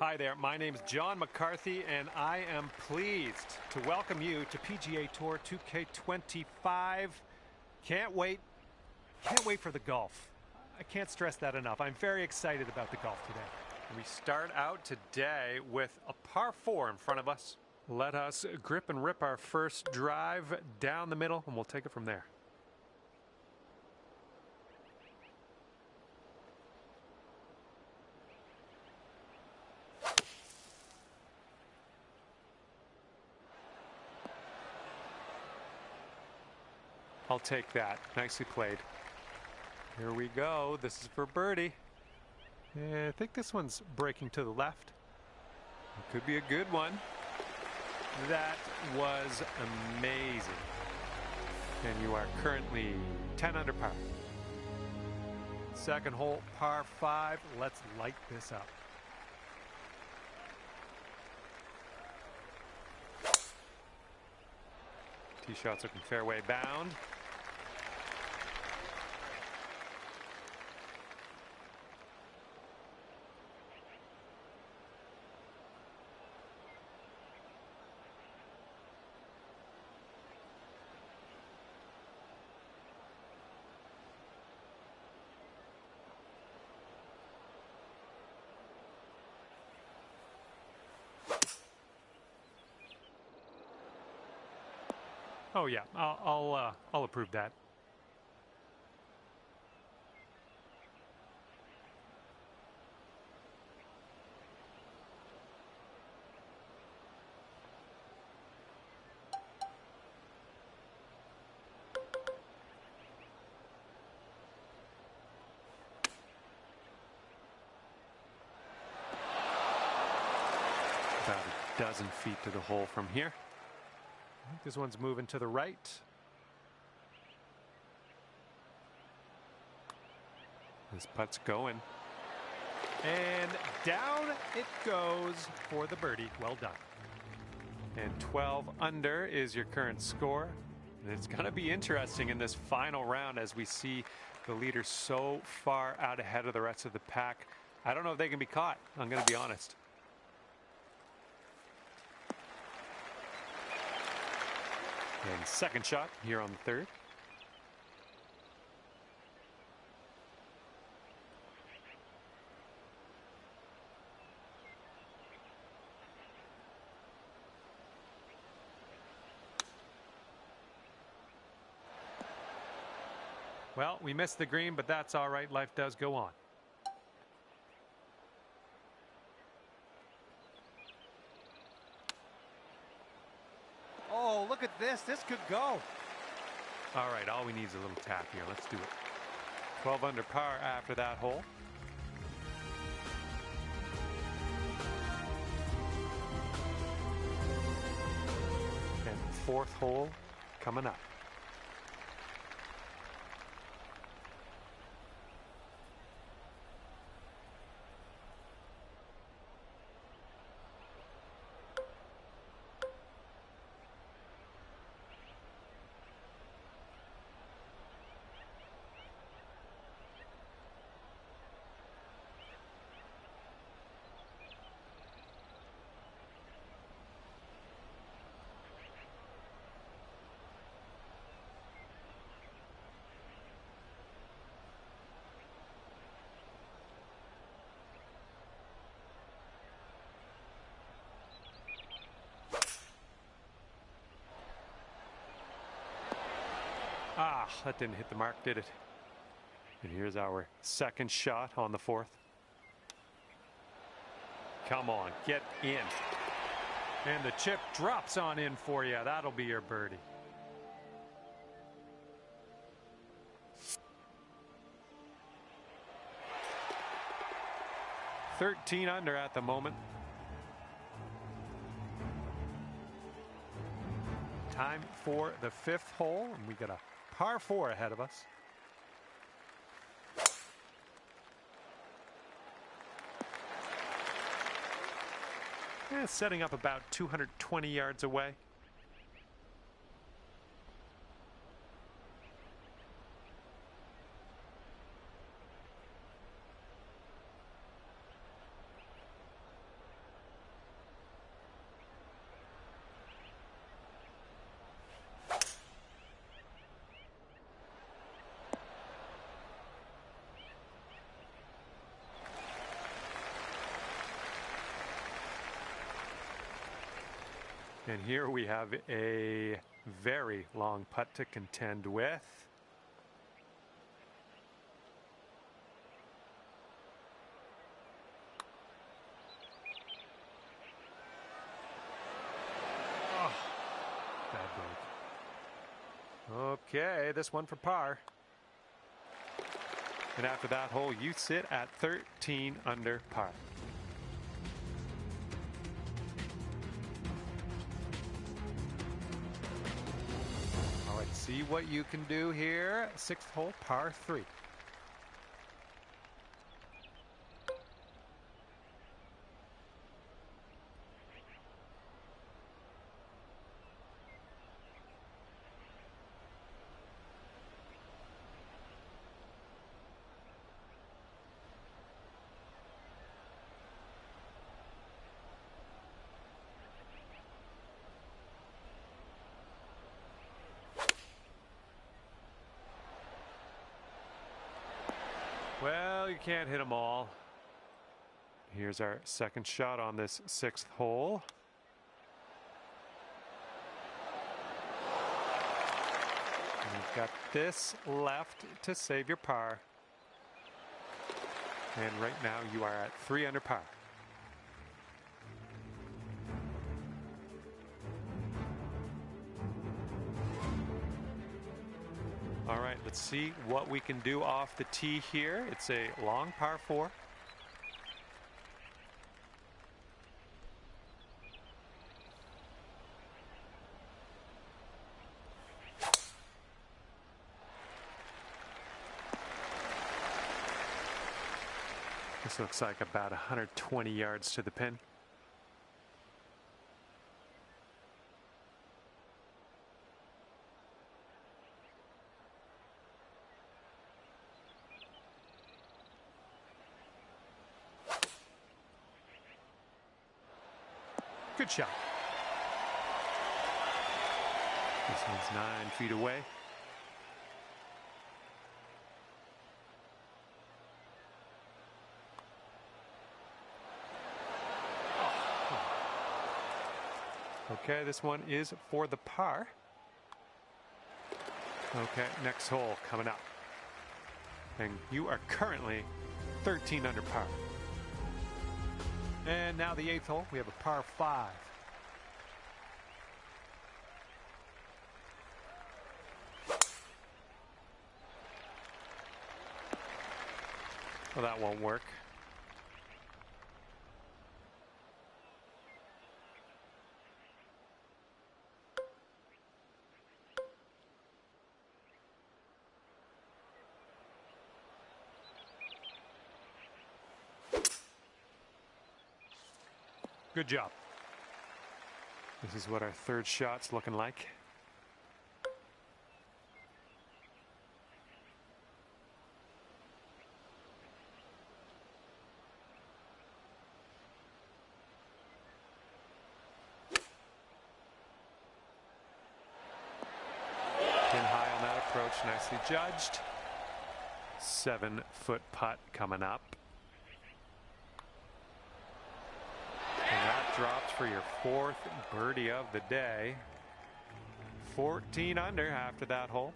Hi there, my name is John McCarthy, and I am pleased to welcome you to PGA Tour 2K25. Can't wait for the golf. I can't stress that enough. I'm very excited about the golf today. We start out today with a par 4 in front of us. Let us grip and rip our first drive down the middle, and we'll take it from there. I'll take that. Nicely played. Here we go. This is for birdie. I think this one's breaking to the left. It could be a good one. That was amazing. And you are currently 10 under par. Second hole, par 5. Let's light this up. Tee shot's looking fairway bound. Oh yeah, I'll approve that. About a dozen feet to the hole from here. I think this one's moving to the right. This putt's going. And down it goes for the birdie. Well done. And 12 under is your current score. And it's going to be interesting in this final round as we see the leaders so far out ahead of the rest of the pack. I don't know if they can be caught. I'm going to be honest. And second shot here on the third. Well, we missed the green, but that's all right. Life does go on. Oh, look at this. This could go. All right, all we need is a little tap here. Let's do it. 12 under par after that hole. And fourth hole coming up. Ah, that didn't hit the mark, did it? And here's our second shot on the fourth. Come on, get in. And the chip drops on in for you. That'll be your birdie. $13 under at the moment. Time for the fifth hole, and we got a par 4 ahead of us. Setting up about 220 yards away. And here we have a very long putt to contend with. Oh, bad break. Okay, this one for par. And after that hole, you sit at 13 under par. See what you can do here. Sixth hole, par 3. Well, you can't hit them all. Here's our second shot on this sixth hole. And you've got this left to save your par. And right now you are at 3 under par. All right, let's see what we can do off the tee here. It's a long par 4. This looks like about 120 yards to the pin. Good shot. This one's 9 feet away. Okay, this one is for the par. Okay, next hole coming up. And you are currently 13 under par. And now the 8th hole, we have a par 5. Well, that won't work. Good job. This is what our third shot's looking like. Pin high on that approach, nicely judged. 7-foot putt coming up. And that drops for your 4th birdie of the day. 14 under after that hole.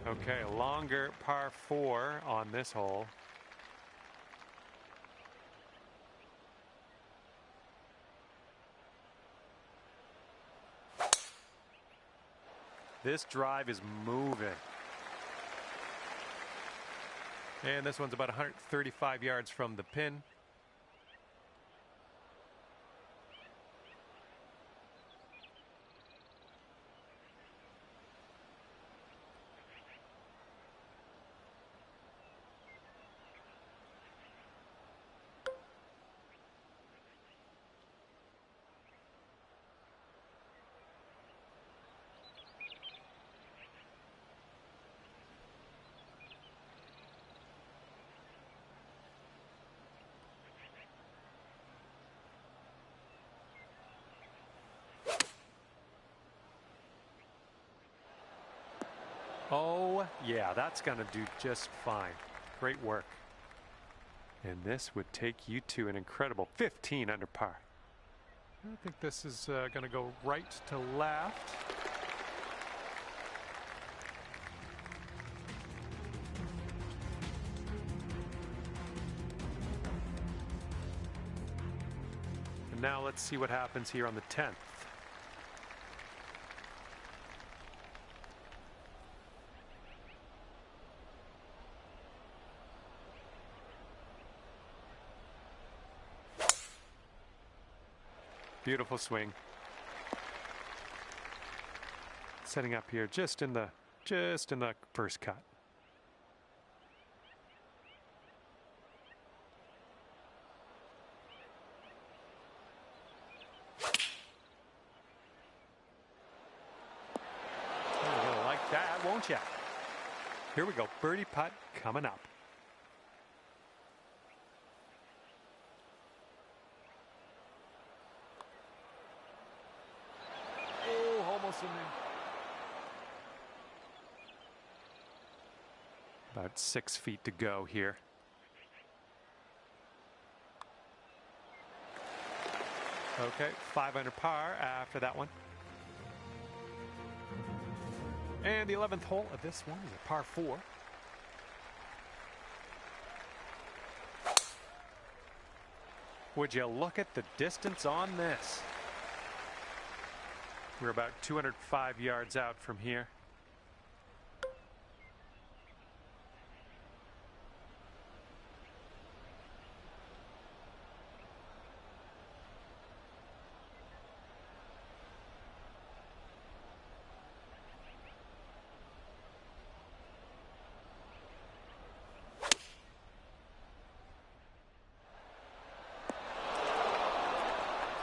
Okay, a longer par 4 on this hole. This drive is moving. And this one's about 135 yards from the pin. Oh, yeah, that's going to do just fine. Great work. And this would take you to an incredible 15 under par. I think this is going to go right to left. And now let's see what happens here on the 10th. Beautiful swing. Setting up here just in the first cut. You'll like that, won't you? Here we go. Birdie putt coming up. About 6 feet to go here. Okay, 5 under par after that one. And the 11th hole of this one is a par 4. Would you look at the distance on this? We're about 205 yards out from here.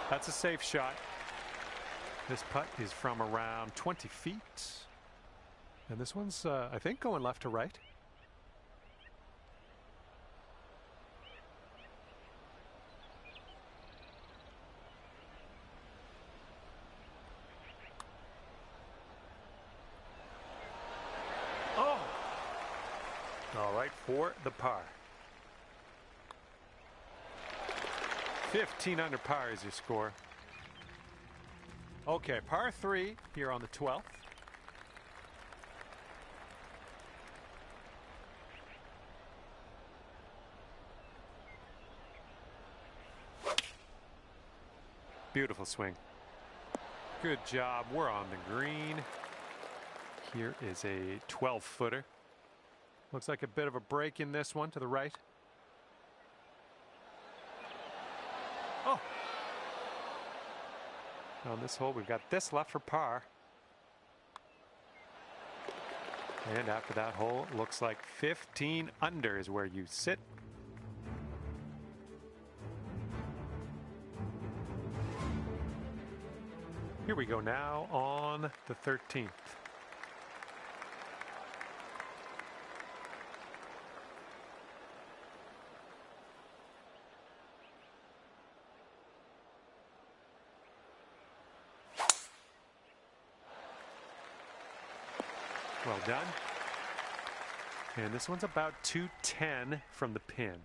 That's a safe shot. This putt is from around 20 feet. And this one's, I think, going left to right. Oh! All right, for the par. 15 under par is your score. Okay, par 3 here on the 12th. Beautiful swing. Good job. We're on the green. Here is a 12-footer. Looks like a bit of a break in this one to the right. Oh. On this hole, we've got this left for par. And after that hole, it looks like 15 under is where you sit. Here we go now on the 13th. Well done. And this one's about 210 from the pin.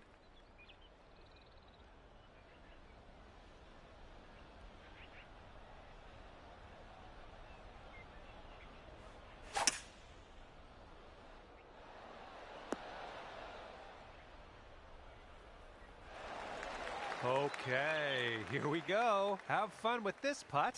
Okay, here we go. Have fun with this putt.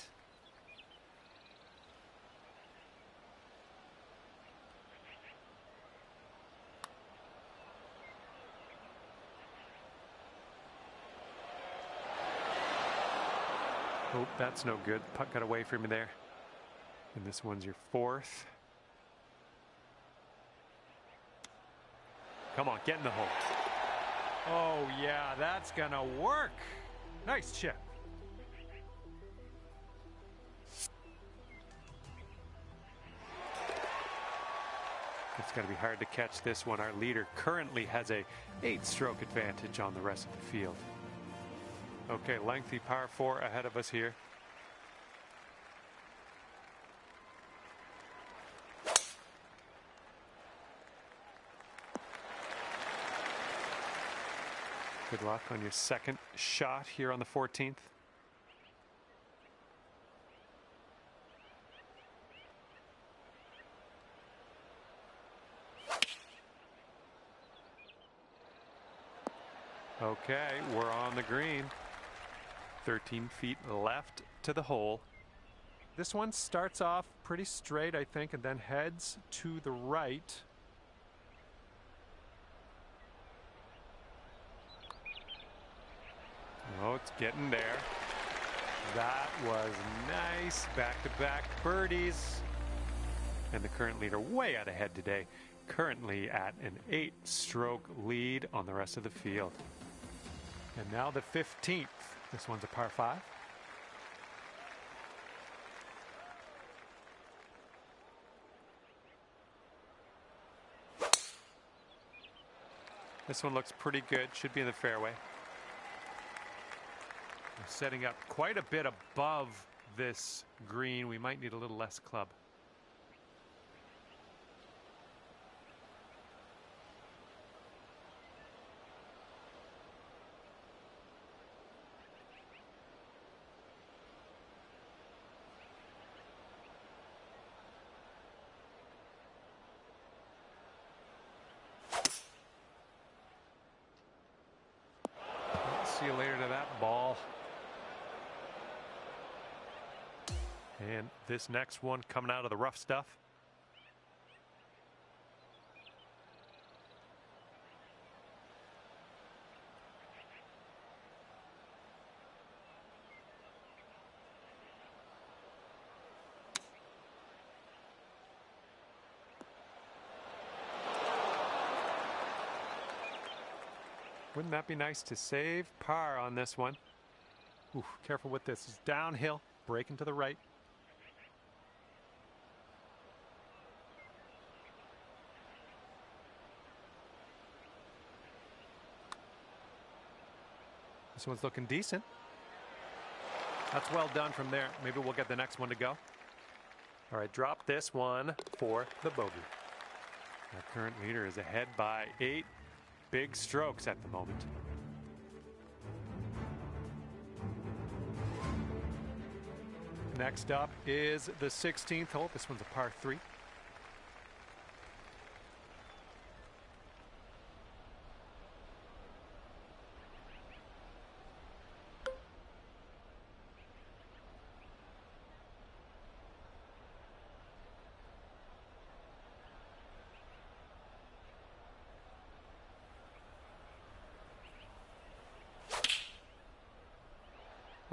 Oh, that's no good. Putt got away from me there. And this one's your 4th. Come on, get in the hole. Oh, yeah, that's gonna work. Nice chip. It's gonna be hard to catch this one. Our leader currently has a 8-stroke advantage on the rest of the field. Okay, lengthy par 4 ahead of us here. Good luck on your second shot here on the 14th. Okay, we're on the green. 13 feet left to the hole. This one starts off pretty straight, I think, and then heads to the right. Oh, it's getting there. That was nice. Back-to-back birdies. And the current leader way out ahead today. Currently at an 8-stroke lead on the rest of the field. And now the 15th. This one's a par 5. This one looks pretty good. Should be in the fairway. We're setting up quite a bit above this green. We might need a little less club. See you later to that ball. And this next one coming out of the rough stuff. Wouldn't that be nice to save par on this one? Ooh, careful with this. It's downhill, breaking to the right. This one's looking decent. That's well done from there. Maybe we'll get the next one to go. All right, drop this one for the bogey. Our current leader is ahead by 8 big strokes at the moment. Next up is the 16th hole. This one's a par 3.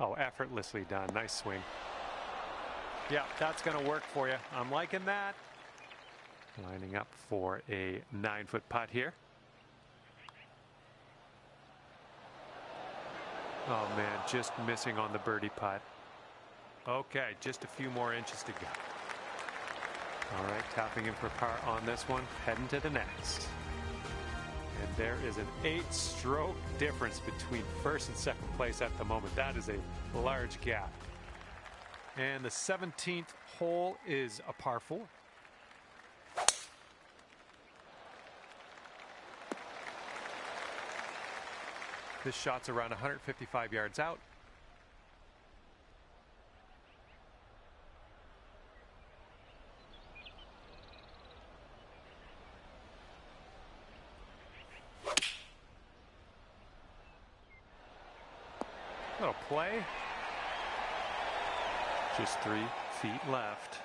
Oh, effortlessly done. Nice swing. Yeah, that's going to work for you. I'm liking that. Lining up for a 9-foot putt here. Oh, man, just missing on the birdie putt. Okay, just a few more inches to go. All right, tapping in for par on this one, heading to the next. And there is an 8-stroke difference between first and second place at the moment. That is a large gap. And the 17th hole is a par 4. This shot's around 155 yards out. Little play. Just 3 feet left.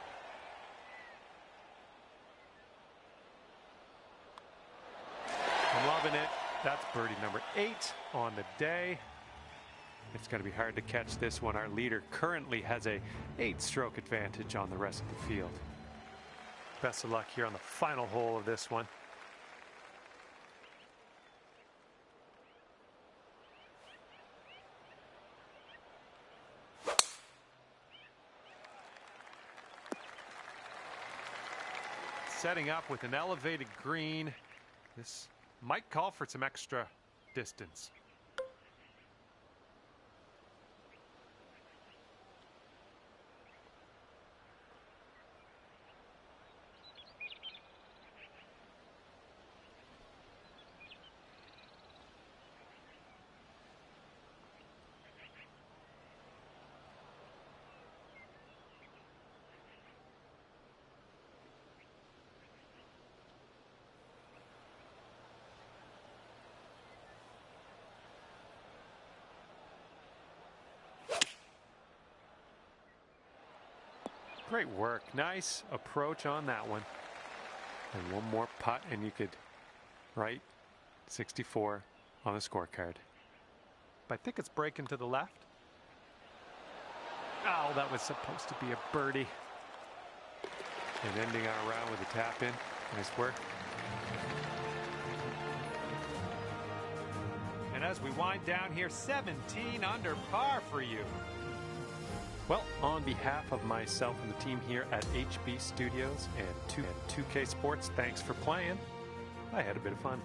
I'm loving it. That's birdie number 8 on the day. It's going to be hard to catch this one. Our leader currently has a 8-stroke advantage on the rest of the field. Best of luck here on the final hole of this one. Setting up with an elevated green. This might call for some extra distance. Great work. Nice approach on that one. And one more putt and you could write 64 on the scorecard. But I think it's breaking to the left. Oh, that was supposed to be a birdie. And ending our round with a tap in. Nice work. And as we wind down here, 17 under par for you. Well, on behalf of myself and the team here at HB Studios and 2K Sports, thanks for playing. I had a bit of fun.